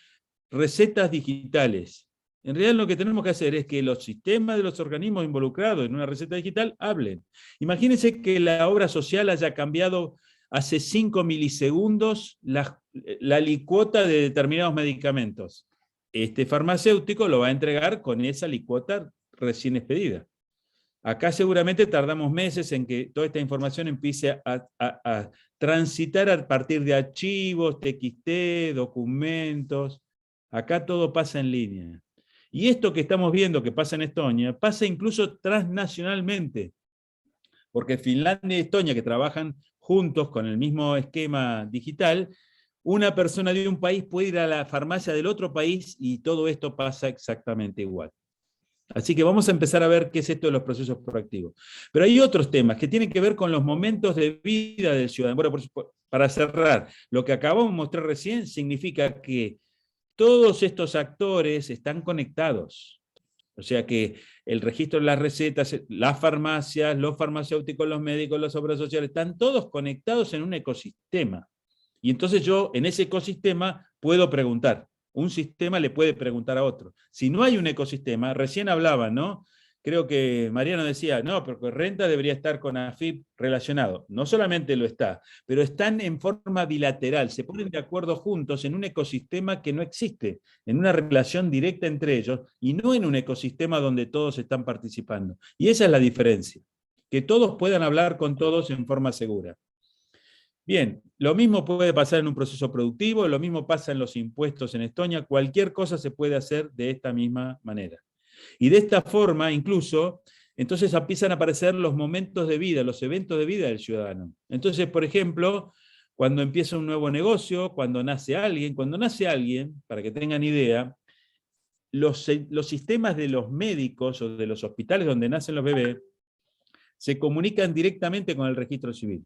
recetas digitales. En realidad lo que tenemos que hacer es que los sistemas de los organismos involucrados en una receta digital hablen. Imagínense que la obra social haya cambiado hace 5 milisegundos la alicuota de determinados medicamentos. Este farmacéutico lo va a entregar con esa alicuota recién expedida. Acá seguramente tardamos meses en que toda esta información empiece a transitar a partir de archivos, TXT, documentos. Acá todo pasa en línea. Y esto que estamos viendo que pasa en Estonia, pasa incluso transnacionalmente. Porque Finlandia y Estonia, que trabajan juntos con el mismo esquema digital, una persona de un país puede ir a la farmacia del otro país y todo esto pasa exactamente igual. Así que vamos a empezar a ver qué es esto de los procesos proactivos. Pero hay otros temas que tienen que ver con los momentos de vida del ciudadano. Bueno, para cerrar, lo que acabamos de mostrar recién significa que todos estos actores están conectados. O sea que el registro de las recetas, las farmacias, los farmacéuticos, los médicos, las obras sociales, están todos conectados en un ecosistema. Y entonces yo, en ese ecosistema, puedo preguntar. un sistema le puede preguntar a otro. Si no hay un ecosistema, recién hablaban, ¿no? Creo que Mariano decía, no, porque renta debería estar con AFIP relacionado. No solamente lo está, pero están en forma bilateral, se ponen de acuerdo juntos en un ecosistema que no existe, en una relación directa entre ellos, y no en un ecosistema donde todos están participando. Y esa es la diferencia, que todos puedan hablar con todos en forma segura. Bien, lo mismo puede pasar en un proceso productivo, lo mismo pasa en los impuestos en Estonia, cualquier cosa se puede hacer de esta misma manera. Y de esta forma, incluso, entonces empiezan a aparecer los momentos de vida, los eventos de vida del ciudadano. Entonces, por ejemplo, cuando empieza un nuevo negocio, cuando nace alguien, para que tengan idea, los sistemas de los médicos o de los hospitales donde nacen los bebés se comunican directamente con el registro civil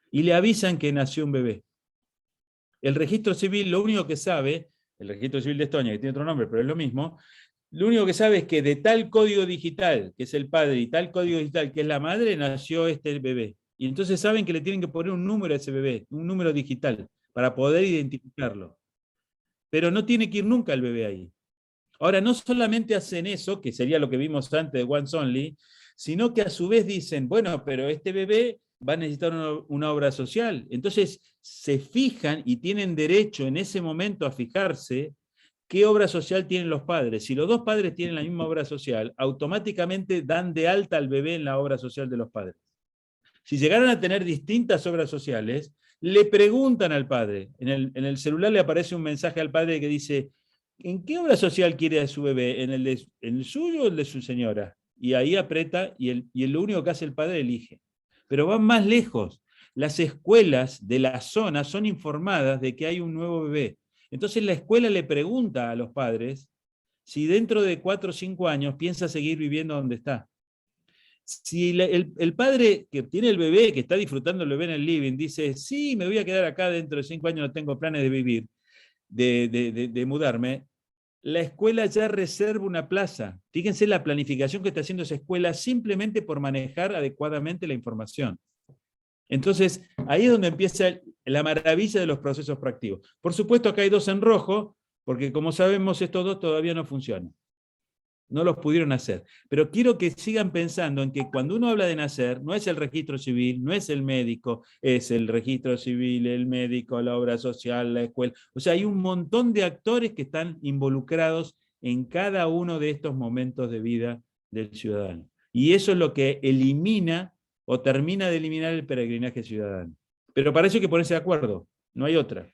y le avisan que nació un bebé. El registro civil, lo único que sabe, el registro civil de Estonia, que tiene otro nombre, pero es lo mismo, lo único que sabe es que de tal código digital, que es el padre, y tal código digital, que es la madre, nació este bebé. Y entonces saben que le tienen que poner un número a ese bebé, un número digital, para poder identificarlo. Pero no tiene que ir nunca el bebé ahí. Ahora, no solamente hacen eso, que sería lo que vimos antes de Once Only, sino que a su vez dicen, bueno, pero este bebé va a necesitar una obra social. Entonces se fijan y tienen derecho en ese momento a fijarse qué obra social tienen los padres. Si los dos padres tienen la misma obra social, automáticamente dan de alta al bebé en la obra social de los padres. Si llegaran a tener distintas obras sociales, le preguntan al padre. En el celular le aparece un mensaje al padre que dice, ¿en qué obra social quiere a su bebé? ¿En el suyo o el de su señora? Y ahí aprieta y lo único que hace el padre elige. Pero van más lejos. Las escuelas de la zona son informadas de que hay un nuevo bebé. Entonces la escuela le pregunta a los padres si dentro de 4 o 5 años piensa seguir viviendo donde está. Si el padre que tiene el bebé, que está disfrutando el bebé en el living, dice, sí, me voy a quedar acá, dentro de 5 años no tengo planes de vivir, de mudarme, la escuela ya reserva una plaza. Fíjense la planificación que está haciendo esa escuela simplemente por manejar adecuadamente la información. Entonces, ahí es donde empieza la maravilla de los procesos proactivos. Por supuesto, acá hay 2 en rojo, porque como sabemos, estos 2 todavía no funcionan. No los pudieron hacer. Pero quiero que sigan pensando en que cuando uno habla de nacer, no es el registro civil, no es el médico, es el registro civil, el médico, la obra social, la escuela. O sea, hay un montón de actores que están involucrados en cada uno de estos momentos de vida del ciudadano. Y eso es lo que elimina o termina de eliminar el peregrinaje ciudadano. Pero para eso hay que ponerse de acuerdo, no hay otra.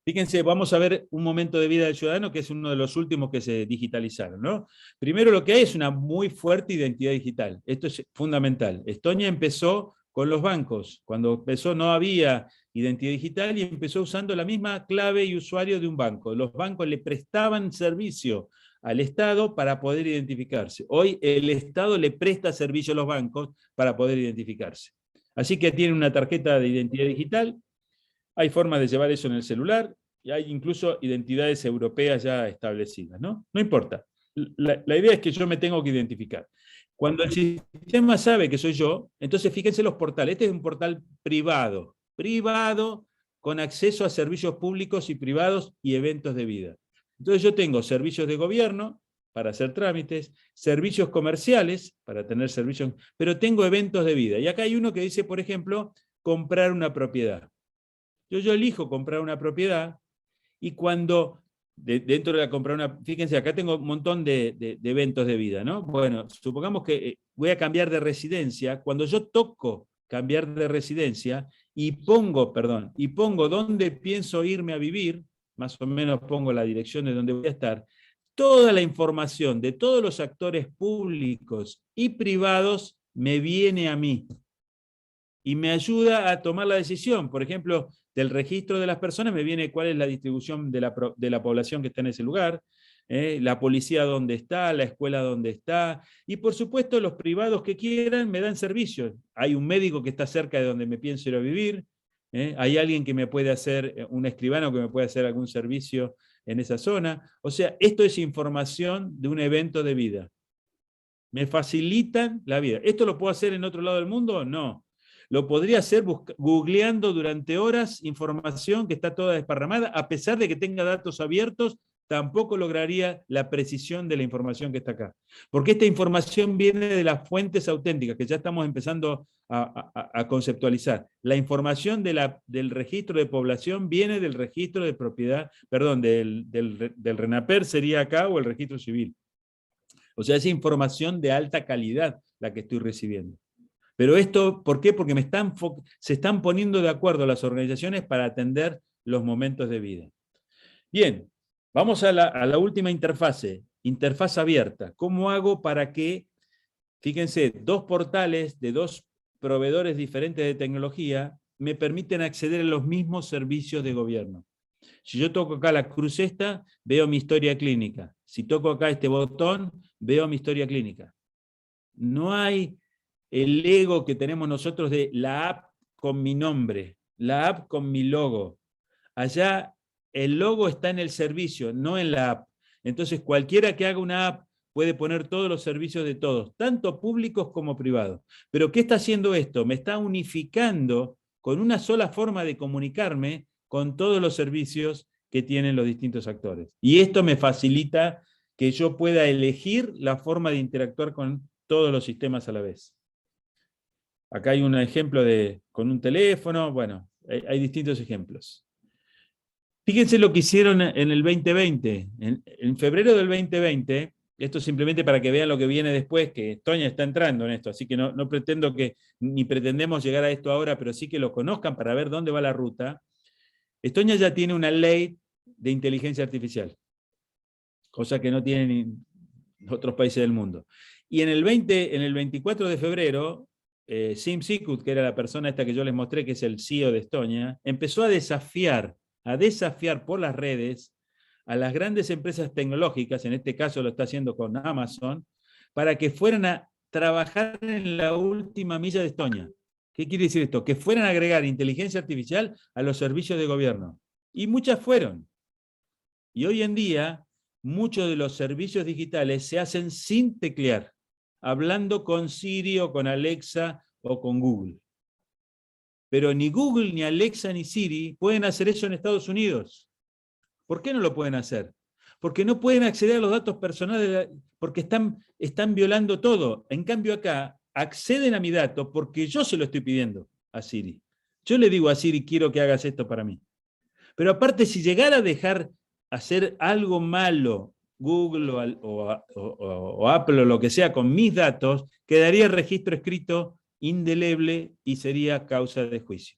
Fíjense, vamos a ver un momento de vida del ciudadano que es uno de los últimos que se digitalizaron, ¿no? Primero lo que hay es una muy fuerte identidad digital. Esto es fundamental. Estonia empezó con los bancos. Cuando empezó no había identidad digital y empezó usando la misma clave y usuario de un banco. Los bancos le prestaban servicio al Estado para poder identificarse. Hoy el Estado le presta servicio a los bancos para poder identificarse. Así que tienen una tarjeta de identidad digital, hay formas de llevar eso en el celular, y hay incluso identidades europeas ya establecidas, ¿no? No importa. La idea es que yo me tengo que identificar. Cuando el sistema sabe que soy yo, entonces fíjense los portales. Este es un portal privado, con acceso a servicios públicos y privados y eventos de vida. Entonces yo tengo servicios de gobierno para hacer trámites, servicios comerciales para tener servicios, pero tengo eventos de vida. Y acá hay uno que dice, por ejemplo, comprar una propiedad. Yo elijo comprar una propiedad y cuando, dentro de la comprar una, fíjense, acá tengo un montón de eventos de vida, ¿no? Bueno, supongamos que voy a cambiar de residencia. Cuando yo toco cambiar de residencia y pongo dónde pienso irme a vivir, más o menos pongo la dirección de donde voy a estar, toda la información de todos los actores públicos y privados me viene a mí y me ayuda a tomar la decisión. Por ejemplo, del registro de las personas me viene cuál es la distribución de la población que está en ese lugar, la policía dónde está, la escuela dónde está, y por supuesto los privados que quieran me dan servicios. Hay un médico que está cerca de donde me pienso ir a vivir, hay alguien que me puede hacer, un escribano que me puede hacer algún servicio en esa zona. O sea, esto es información de un evento de vida. Me facilitan la vida. ¿Esto lo puedo hacer en otro lado del mundo? No. lo podría hacer googleando durante horas información que está toda desparramada, a pesar de que tenga datos abiertos, tampoco lograría la precisión de la información que está acá. Porque esta información viene de las fuentes auténticas, que ya estamos empezando a conceptualizar. La información del registro de población viene del registro de propiedad, perdón, del RENAPER sería acá, o el registro civil. O sea, es información de alta calidad la que estoy recibiendo. Pero esto, ¿por qué? Porque se están poniendo de acuerdo las organizaciones para atender los momentos de vida. Bien, vamos a la última interfase abierta. ¿Cómo hago para que, fíjense, dos portales de dos proveedores diferentes de tecnología me permiten acceder a los mismos servicios de gobierno? Si yo toco acá la cruz esta, veo mi historia clínica. Si toco acá este botón, veo mi historia clínica. No hay el ego que tenemos nosotros de la app con mi nombre, la app con mi logo. Allá el logo está en el servicio, no en la app. Entonces cualquiera que haga una app puede poner todos los servicios de todos, tanto públicos como privados. Pero ¿qué está haciendo esto? Me está unificando con una sola forma de comunicarme con todos los servicios que tienen los distintos actores. Y esto me facilita que yo pueda elegir la forma de interactuar con todos los sistemas a la vez. Acá hay un ejemplo con un teléfono, bueno, hay distintos ejemplos. Fíjense lo que hicieron en el 2020. En febrero del 2020, esto simplemente para que vean lo que viene después, que Estonia está entrando en esto, así que no pretendo ni pretendemos llegar a esto ahora, pero sí que lo conozcan para ver dónde va la ruta. Estonia ya tiene una ley de inteligencia artificial, cosa que no tienen otros países del mundo. Y en el 24 de febrero, Siim Sikkut, que era la persona esta que yo les mostré, que es el CEO de Estonia, empezó a desafiar por las redes a las grandes empresas tecnológicas, en este caso lo está haciendo con Amazon, para que fueran a trabajar en la última milla de Estonia. ¿Qué quiere decir esto? Que fueran a agregar inteligencia artificial a los servicios de gobierno. Y muchas fueron. Y hoy en día, muchos de los servicios digitales se hacen sin teclear, hablando con Siri o con Alexa o con Google. Pero ni Google, ni Alexa, ni Siri pueden hacer eso en Estados Unidos. ¿Por qué no lo pueden hacer? Porque no pueden acceder a los datos personales, porque están violando todo. En cambio acá, acceden a mi dato porque yo se lo estoy pidiendo a Siri. Yo le digo a Siri, quiero que hagas esto para mí. Pero aparte, si llegara a dejar hacer algo malo Google o Apple o lo que sea con mis datos, quedaría el registro escrito indeleble y sería causa de juicio.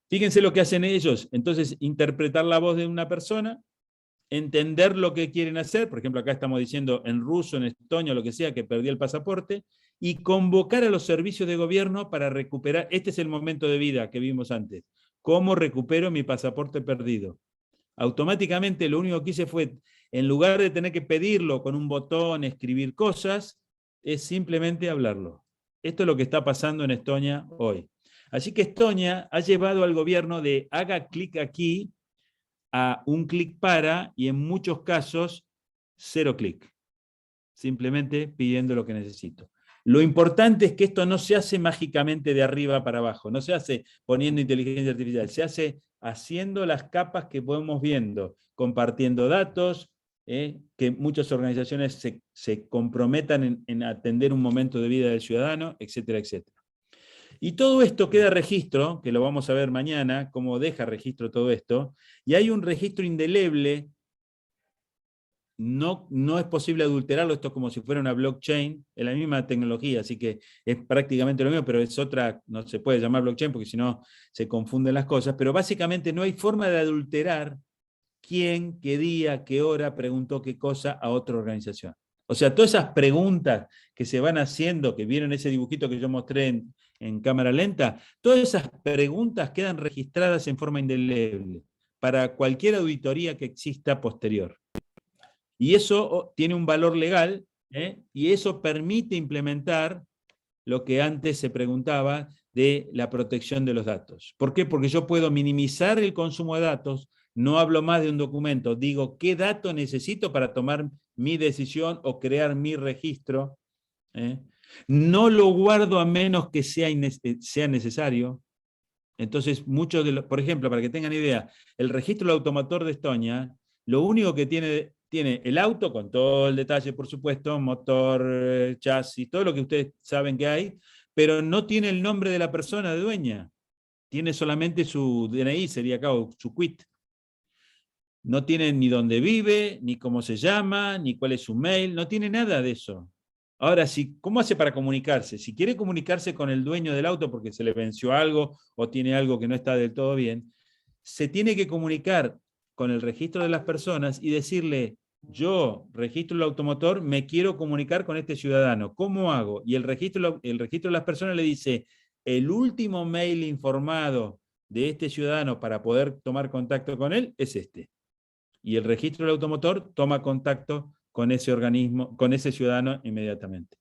Fíjense lo que hacen ellos. Entonces, interpretar la voz de una persona, entender lo que quieren hacer, por ejemplo, acá estamos diciendo en ruso, en estonio, lo que sea, que perdí el pasaporte, y convocar a los servicios de gobierno para recuperar. Este es el momento de vida que vimos antes. ¿Cómo recupero mi pasaporte perdido? Automáticamente lo único que hice fue, en lugar de tener que pedirlo con un botón, escribir cosas, es simplemente hablarlo. Esto es lo que está pasando en Estonia hoy. Así que Estonia ha llevado al gobierno de haga clic aquí a un clic para, y en muchos casos, 0 clic. Simplemente pidiendo lo que necesito. Lo importante es que esto no se hace mágicamente de arriba para abajo, no se hace poniendo inteligencia artificial, se hace haciendo las capas que podemos viendo, compartiendo datos, que muchas organizaciones se comprometan en atender un momento de vida del ciudadano, etcétera, etcétera. Y todo esto queda registro, que lo vamos a ver mañana, cómo deja registro todo esto, y hay un registro indeleble. No es posible adulterarlo, esto es como si fuera una blockchain, es la misma tecnología, así que es prácticamente lo mismo, pero es otra, no se puede llamar blockchain porque si no se confunden las cosas, pero básicamente no hay forma de adulterar quién, qué día, qué hora preguntó qué cosa a otra organización. O sea, todas esas preguntas que se van haciendo, que vieron ese dibujito que yo mostré en cámara lenta, todas esas preguntas quedan registradas en forma indeleble para cualquier auditoría que exista posterior. Y eso tiene un valor legal, y eso permite implementar lo que antes se preguntaba de la protección de los datos. ¿Por qué? Porque yo puedo minimizar el consumo de datos, no hablo más de un documento, digo qué dato necesito para tomar mi decisión o crear mi registro. No lo guardo a menos que sea necesario. Entonces, muchos de los, por ejemplo, para que tengan idea, el registro del automotor de Estonia, lo único que tiene el auto, con todo el detalle, por supuesto, motor, chasis, todo lo que ustedes saben que hay, pero no tiene el nombre de la persona de dueña. Tiene solamente su DNI, sería acá, o su quit. No tiene ni dónde vive, ni cómo se llama, ni cuál es su mail, no tiene nada de eso. Ahora, ¿cómo hace para comunicarse? Si quiere comunicarse con el dueño del auto porque se le venció algo o tiene algo que no está del todo bien, se tiene que comunicar con el registro de las personas y decirle, yo, registro del automotor, me quiero comunicar con este ciudadano. ¿Cómo hago? Y el registro de las personas le dice, el último mail informado de este ciudadano para poder tomar contacto con él es este. Y el registro del automotor toma contacto con ese organismo, con ese ciudadano inmediatamente.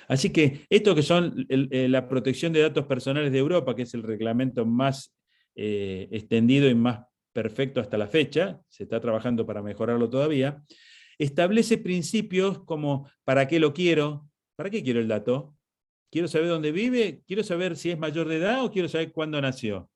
Así que esto que son la protección de datos personales de Europa, que es el reglamento más extendido y más perfecto hasta la fecha, se está trabajando para mejorarlo todavía, establece principios como ¿para qué lo quiero? ¿Para qué quiero el dato? ¿Quiero saber dónde vive? ¿Quiero saber si es mayor de edad o quiero saber cuándo nació?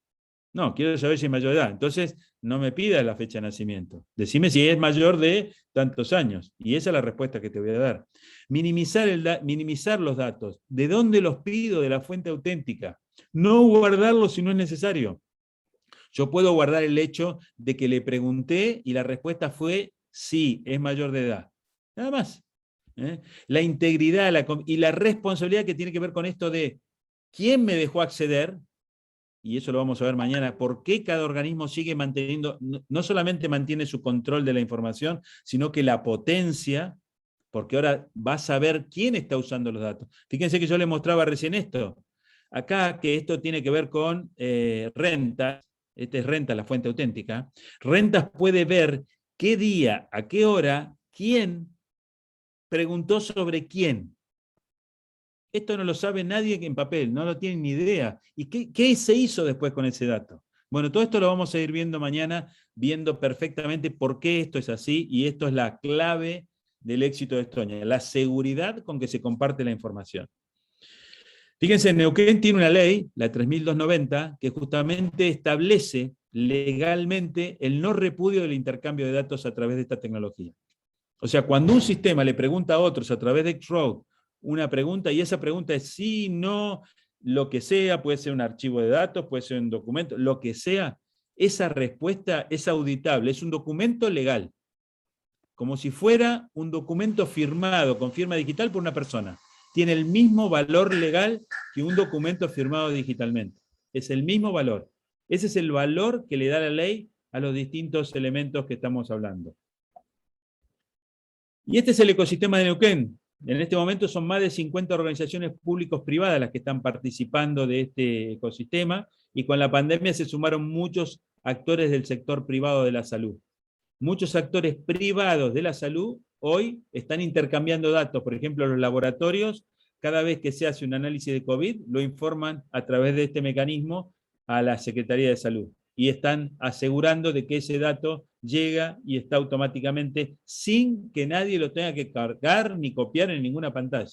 No, quiero saber si es mayor de edad. Entonces, no me pidas la fecha de nacimiento. Decime si es mayor de tantos años. Y esa es la respuesta que te voy a dar. Minimizar los datos. ¿De dónde los pido? De la fuente auténtica. No guardarlos si no es necesario. Yo puedo guardar el hecho de que le pregunté y la respuesta fue sí, es mayor de edad. Nada más. La integridad y la responsabilidad que tiene que ver con esto de quién me dejó acceder, y eso lo vamos a ver mañana, por qué cada organismo sigue manteniendo, no solamente mantiene su control de la información, sino que la potencia, porque ahora va a saber quién está usando los datos. Fíjense que yo les mostraba recién esto. Acá, que esto tiene que ver con rentas, esta es Rentas, la fuente auténtica. Rentas puede ver qué día, a qué hora, quién preguntó sobre quién. Esto no lo sabe nadie en papel, no lo tiene ni idea. ¿Y qué se hizo después con ese dato? Bueno, todo esto lo vamos a ir viendo mañana, viendo perfectamente por qué esto es así, y esto es la clave del éxito de Estonia, la seguridad con que se comparte la información. Fíjense, Neuquén tiene una ley, la 3290, que justamente establece legalmente el no repudio del intercambio de datos a través de esta tecnología. O sea, cuando un sistema le pregunta a otros a través de X-Road una pregunta, y esa pregunta es sí, no, lo que sea, puede ser un archivo de datos, puede ser un documento, lo que sea, esa respuesta es auditable, es un documento legal, como si fuera un documento firmado con firma digital por una persona. Tiene el mismo valor legal que un documento firmado digitalmente. Es el mismo valor. Ese es el valor que le da la ley a los distintos elementos que estamos hablando. Y este es el ecosistema de Neuquén. En este momento son más de 50 organizaciones públicos-privadas las que están participando de este ecosistema, y con la pandemia se sumaron muchos actores del sector privado de la salud. Muchos actores privados de la salud hoy están intercambiando datos. Por ejemplo, los laboratorios, cada vez que se hace un análisis de COVID, lo informan a través de este mecanismo a la Secretaría de Salud. Y están asegurando de que ese dato llega y está automáticamente sin que nadie lo tenga que cargar ni copiar en ninguna pantalla.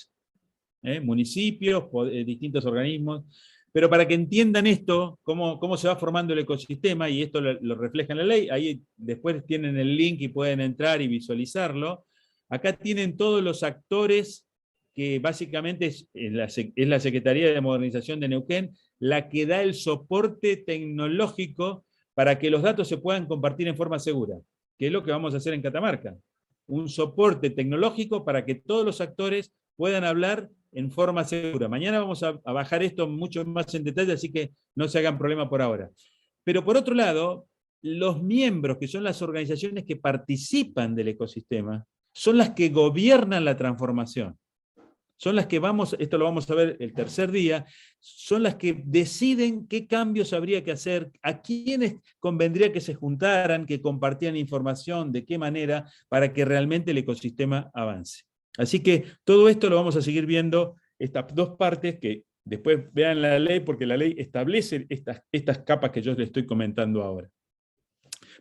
Municipios, distintos organismos. Pero para que entiendan esto, cómo se va formando el ecosistema, y esto lo refleja en la ley, ahí después tienen el link y pueden entrar y visualizarlo. Acá tienen todos los actores que básicamente es la Secretaría de Modernización de Neuquén la que da el soporte tecnológico para que los datos se puedan compartir en forma segura, que es lo que vamos a hacer en Catamarca. Un soporte tecnológico para que todos los actores puedan hablar en forma segura. Mañana vamos a bajar esto mucho más en detalle, así que no se hagan problema por ahora. Pero por otro lado, los miembros, que son las organizaciones que participan del ecosistema, son las que gobiernan la transformación. Son las que esto lo vamos a ver el tercer día, son las que deciden qué cambios habría que hacer, a quiénes convendría que se juntaran, que compartieran información, de qué manera, para que realmente el ecosistema avance. Así que todo esto lo vamos a seguir viendo, estas dos partes, que después vean la ley, porque la ley establece estas capas que yo les estoy comentando ahora.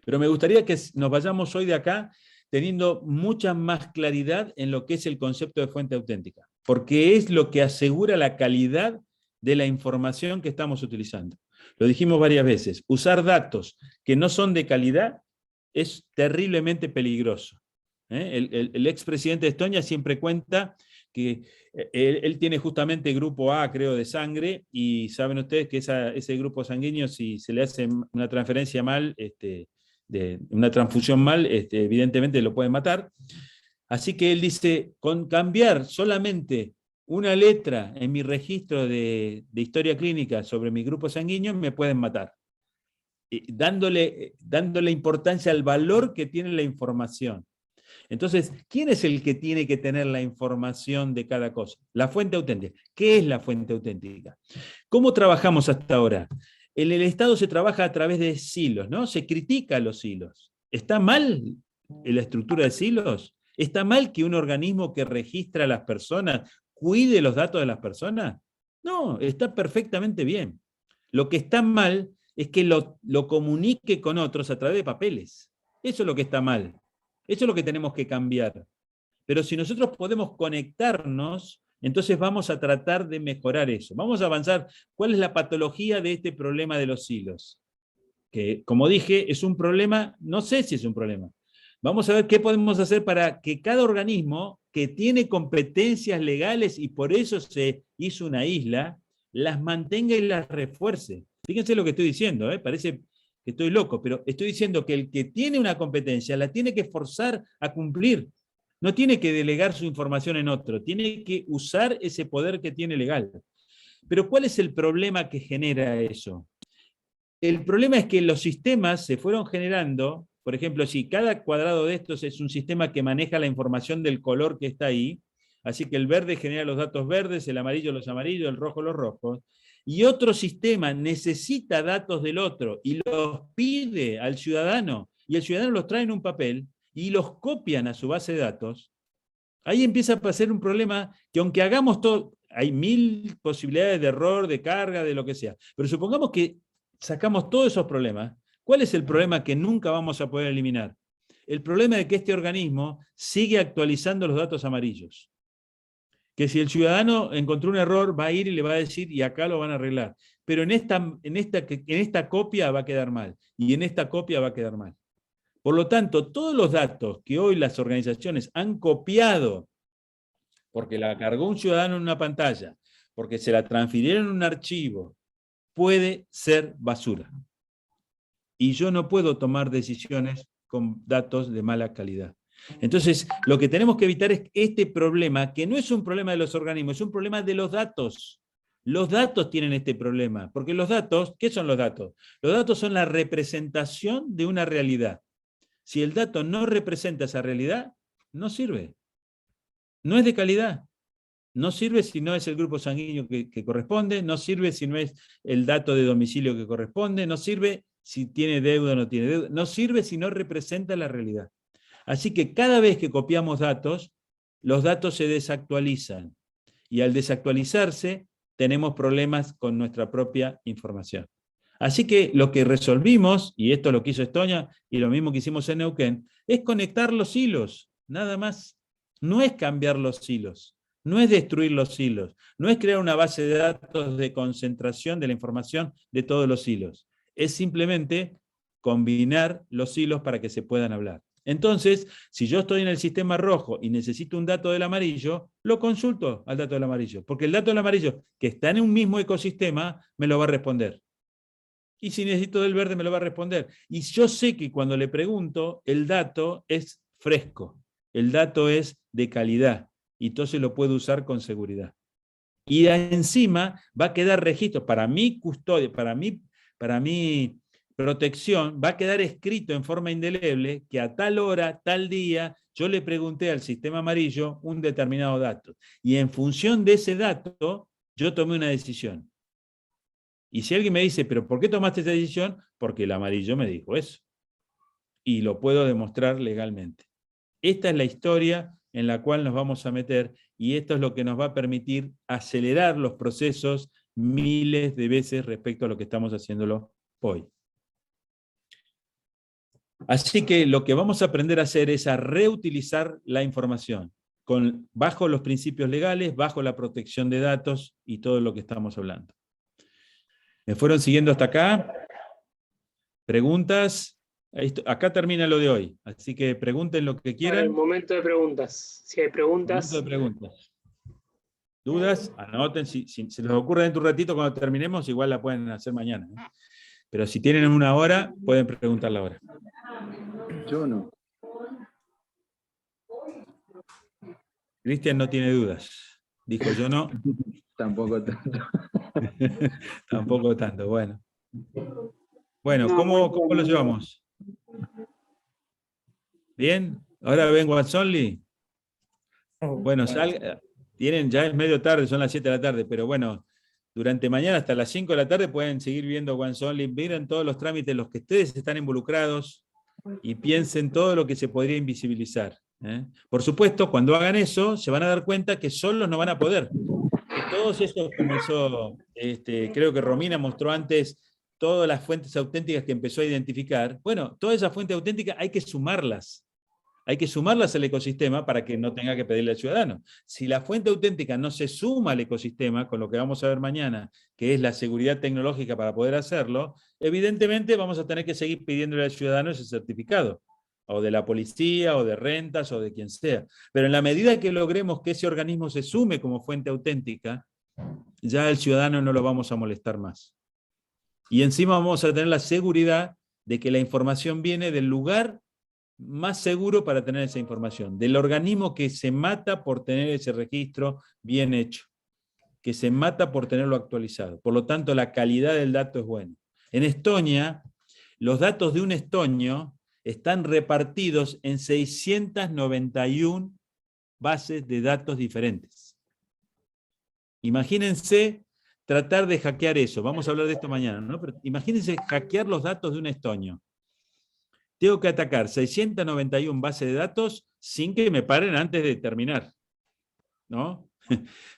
Pero me gustaría que nos vayamos hoy de acá teniendo mucha más claridad en lo que es el concepto de fuente auténtica. porque es lo que asegura la calidad de la información que estamos utilizando. Lo dijimos varias veces, usar datos que no son de calidad es terriblemente peligroso. El expresidente de Estonia siempre cuenta que él tiene justamente grupo A, creo, de sangre, y saben ustedes que ese grupo sanguíneo, si se le hace una transferencia mal, una transfusión mal, evidentemente lo pueden matar. Así que él dice, con cambiar solamente una letra en mi registro de historia clínica sobre mi grupo sanguíneo, me pueden matar. Dándole importancia al valor que tiene la información. Entonces, ¿quién es el que tiene que tener la información de cada cosa? La fuente auténtica. ¿Qué es la fuente auténtica? ¿Cómo trabajamos hasta ahora? En el Estado se trabaja a través de silos, ¿no? Se critica los silos. ¿Está mal la estructura de silos? ¿Está mal que un organismo que registra a las personas cuide los datos de las personas? No, está perfectamente bien. Lo que está mal es que lo comunique con otros a través de papeles. Eso es lo que está mal. Eso es lo que tenemos que cambiar. Pero si nosotros podemos conectarnos, entonces vamos a tratar de mejorar eso. Vamos a avanzar. ¿Cuál es la patología de este problema de los silos? Que, como dije, es un problema, no sé si es un problema. Vamos a ver qué podemos hacer para que cada organismo que tiene competencias legales y por eso se hizo una isla, las mantenga y las refuerce. Fíjense lo que estoy diciendo, parece que estoy loco, pero estoy diciendo que el que tiene una competencia la tiene que forzar a cumplir. No tiene que delegar su información en otro, tiene que usar ese poder que tiene legal. Pero ¿cuál es el problema que genera eso? El problema es que los sistemas se fueron generando, por ejemplo, si cada cuadrado de estos es un sistema que maneja la información del color que está ahí, así que el verde genera los datos verdes, el amarillo los amarillos, el rojo los rojos, y otro sistema necesita datos del otro y los pide al ciudadano, y el ciudadano los trae en un papel y los copian a su base de datos, ahí empieza a pasar un problema que aunque hagamos todo, hay 1000 posibilidades de error, de carga, de lo que sea, pero supongamos que sacamos todos esos problemas, ¿cuál es el problema que nunca vamos a poder eliminar? El problema de que este organismo sigue actualizando los datos amarillos. Que si el ciudadano encontró un error, va a ir y le va a decir, y acá lo van a arreglar. Pero en esta copia va a quedar mal, y en esta copia va a quedar mal. Por lo tanto, todos los datos que hoy las organizaciones han copiado, porque la cargó un ciudadano en una pantalla, porque se la transfirieron en un archivo, puede ser basura. Y yo no puedo tomar decisiones con datos de mala calidad. Entonces, lo que tenemos que evitar es este problema, que no es un problema de los organismos, es un problema de los datos. Los datos tienen este problema, porque los datos, ¿qué son los datos? Los datos son la representación de una realidad. Si el dato no representa esa realidad, no sirve. No es de calidad. No sirve si no es el grupo sanguíneo que corresponde, no sirve si no es el dato de domicilio que corresponde, no sirve si tiene deuda o no tiene deuda, no sirve si no representa la realidad. Así que cada vez que copiamos datos, los datos se desactualizan. Y al desactualizarse, tenemos problemas con nuestra propia información. Así que lo que resolvimos, y esto lo que hizo Estonia, y lo mismo que hicimos en Neuquén, es conectar los hilos, nada más. No es cambiar los hilos, no es destruir los hilos, no es crear una base de datos de concentración de la información de todos los hilos. Es simplemente combinar los hilos para que se puedan hablar. Entonces, si yo estoy en el sistema rojo y necesito un dato del amarillo, lo consulto al dato del amarillo, porque el dato del amarillo, que está en un mismo ecosistema, me lo va a responder. Y si necesito del verde, me lo va a responder. Y yo sé que cuando le pregunto, el dato es fresco, el dato es de calidad, y entonces lo puedo usar con seguridad. Y encima va a quedar registro para mi custodia, para mi protección, va a quedar escrito en forma indeleble que a tal hora, tal día, yo le pregunté al sistema amarillo un determinado dato. Y en función de ese dato, yo tomé una decisión. Y si alguien me dice, ¿pero por qué tomaste esa decisión? Porque el amarillo me dijo eso. Y lo puedo demostrar legalmente. Esta es la historia en la cual nos vamos a meter, y esto es lo que nos va a permitir acelerar los procesos miles de veces respecto a lo que estamos haciéndolo hoy. Así que lo que vamos a aprender a hacer es a reutilizar la información. bajo los principios legales, bajo la protección de datos y todo lo que estamos hablando. ¿Me fueron siguiendo hasta acá? ¿Preguntas? Acá termina lo de hoy, así que pregunten lo que quieran. Ahora el momento de preguntas. Si hay preguntas. Momento de preguntas. ¿Dudas? Anoten, si se les ocurre dentro de un ratito cuando terminemos, igual la pueden hacer mañana, ¿eh? Pero si tienen una hora, pueden preguntarla ahora. Yo no. Cristian no tiene dudas. Dijo yo no. Tampoco tanto. Tampoco tanto, bueno. Bueno, ¿cómo lo llevamos? ¿Bien? ¿Ahora ven What's Only? Bueno, ya es medio tarde, son las 7 de la tarde, pero bueno, durante mañana hasta las 5 de la tarde pueden seguir viendo What's Only. Miren todos los trámites en los que ustedes están involucrados y piensen todo lo que se podría invisibilizar, ¿eh? Por supuesto, cuando hagan eso, se van a dar cuenta que solos no van a poder. Que todos esos, como eso, creo que Romina mostró antes, todas las fuentes auténticas que empezó a identificar, bueno, todas esas fuentes auténticas hay que sumarlas. Hay que sumarlas al ecosistema para que no tenga que pedirle al ciudadano. Si la fuente auténtica no se suma al ecosistema, con lo que vamos a ver mañana, que es la seguridad tecnológica para poder hacerlo, evidentemente vamos a tener que seguir pidiéndole al ciudadano ese certificado, o de la policía, o de rentas, o de quien sea. Pero en la medida que logremos que ese organismo se sume como fuente auténtica, ya el ciudadano no lo vamos a molestar más. Y encima vamos a tener la seguridad de que la información viene del lugar más seguro para tener esa información, del organismo que se mata por tener ese registro bien hecho, que se mata por tenerlo actualizado. Por lo tanto, la calidad del dato es buena. En Estonia, los datos de un estonio están repartidos en 691 bases de datos diferentes. Imagínense tratar de hackear eso. Vamos a hablar de esto mañana, ¿no? Pero imagínense hackear los datos de un estonio. Tengo que atacar 691 bases de datos sin que me paren antes de terminar, ¿no?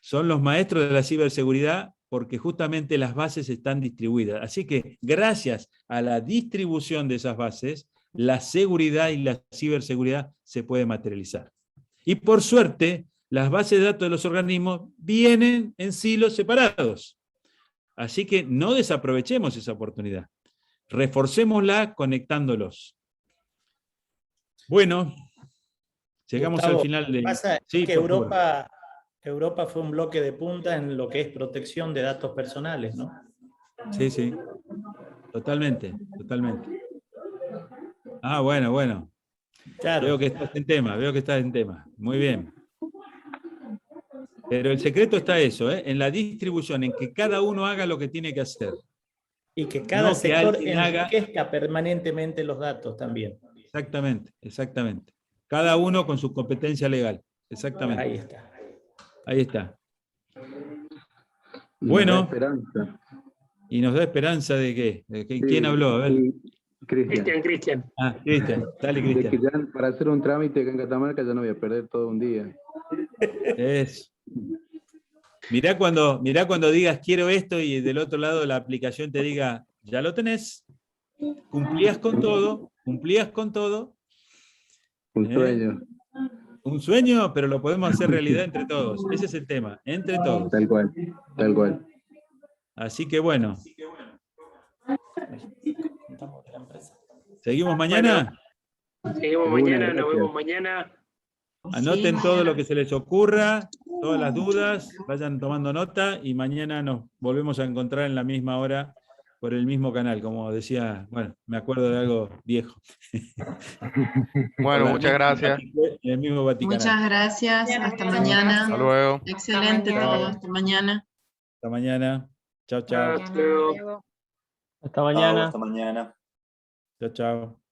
Son los maestros de la ciberseguridad porque justamente las bases están distribuidas. Así que gracias a la distribución de esas bases, la seguridad y la ciberseguridad se puede materializar. Y por suerte, las bases de datos de los organismos vienen en silos separados. Así que no desaprovechemos esa oportunidad. Reforcémosla conectándolos. Bueno, llegamos Gustavo, al final de... Pasa sí, que Europa fue un bloque de punta en lo que es protección de datos personales, ¿no? Sí, sí. Totalmente, totalmente. Ah, bueno. Claro. Veo que estás en tema. Muy bien. Pero el secreto está eso, ¿eh? En la distribución, en que cada uno haga lo que tiene que hacer. Y que cada no sector que enriquezca permanentemente los datos también. Exactamente. Cada uno con su competencia legal. Exactamente. Ahí está. Bueno. ¿Y nos da esperanza de qué? ¿Quién habló? A ver. Cristian. Ah, Cristian. Dale, Cristian. Que ya para hacer un trámite acá en Catamarca ya no voy a perder todo un día. Mirá cuando digas quiero esto y del otro lado la aplicación te diga ya lo tenés. Cumplías con todo. Un sueño. Un sueño, pero lo podemos hacer realidad entre todos. Ese es el tema, entre todos. Tal cual. Así que bueno. ¿Seguimos mañana? Seguimos mañana, nos vemos mañana. Anoten todo lo que se les ocurra, todas las dudas, vayan tomando nota y mañana nos volvemos a encontrar en la misma hora por el mismo canal, como decía, bueno, me acuerdo de algo viejo. Bueno, muchas gracias. El mismo Vaticano. Muchas gracias, hasta mañana. Hasta luego. Excelente todo, hasta mañana. Hasta mañana. Chao. Hasta luego. Hasta mañana. Chao.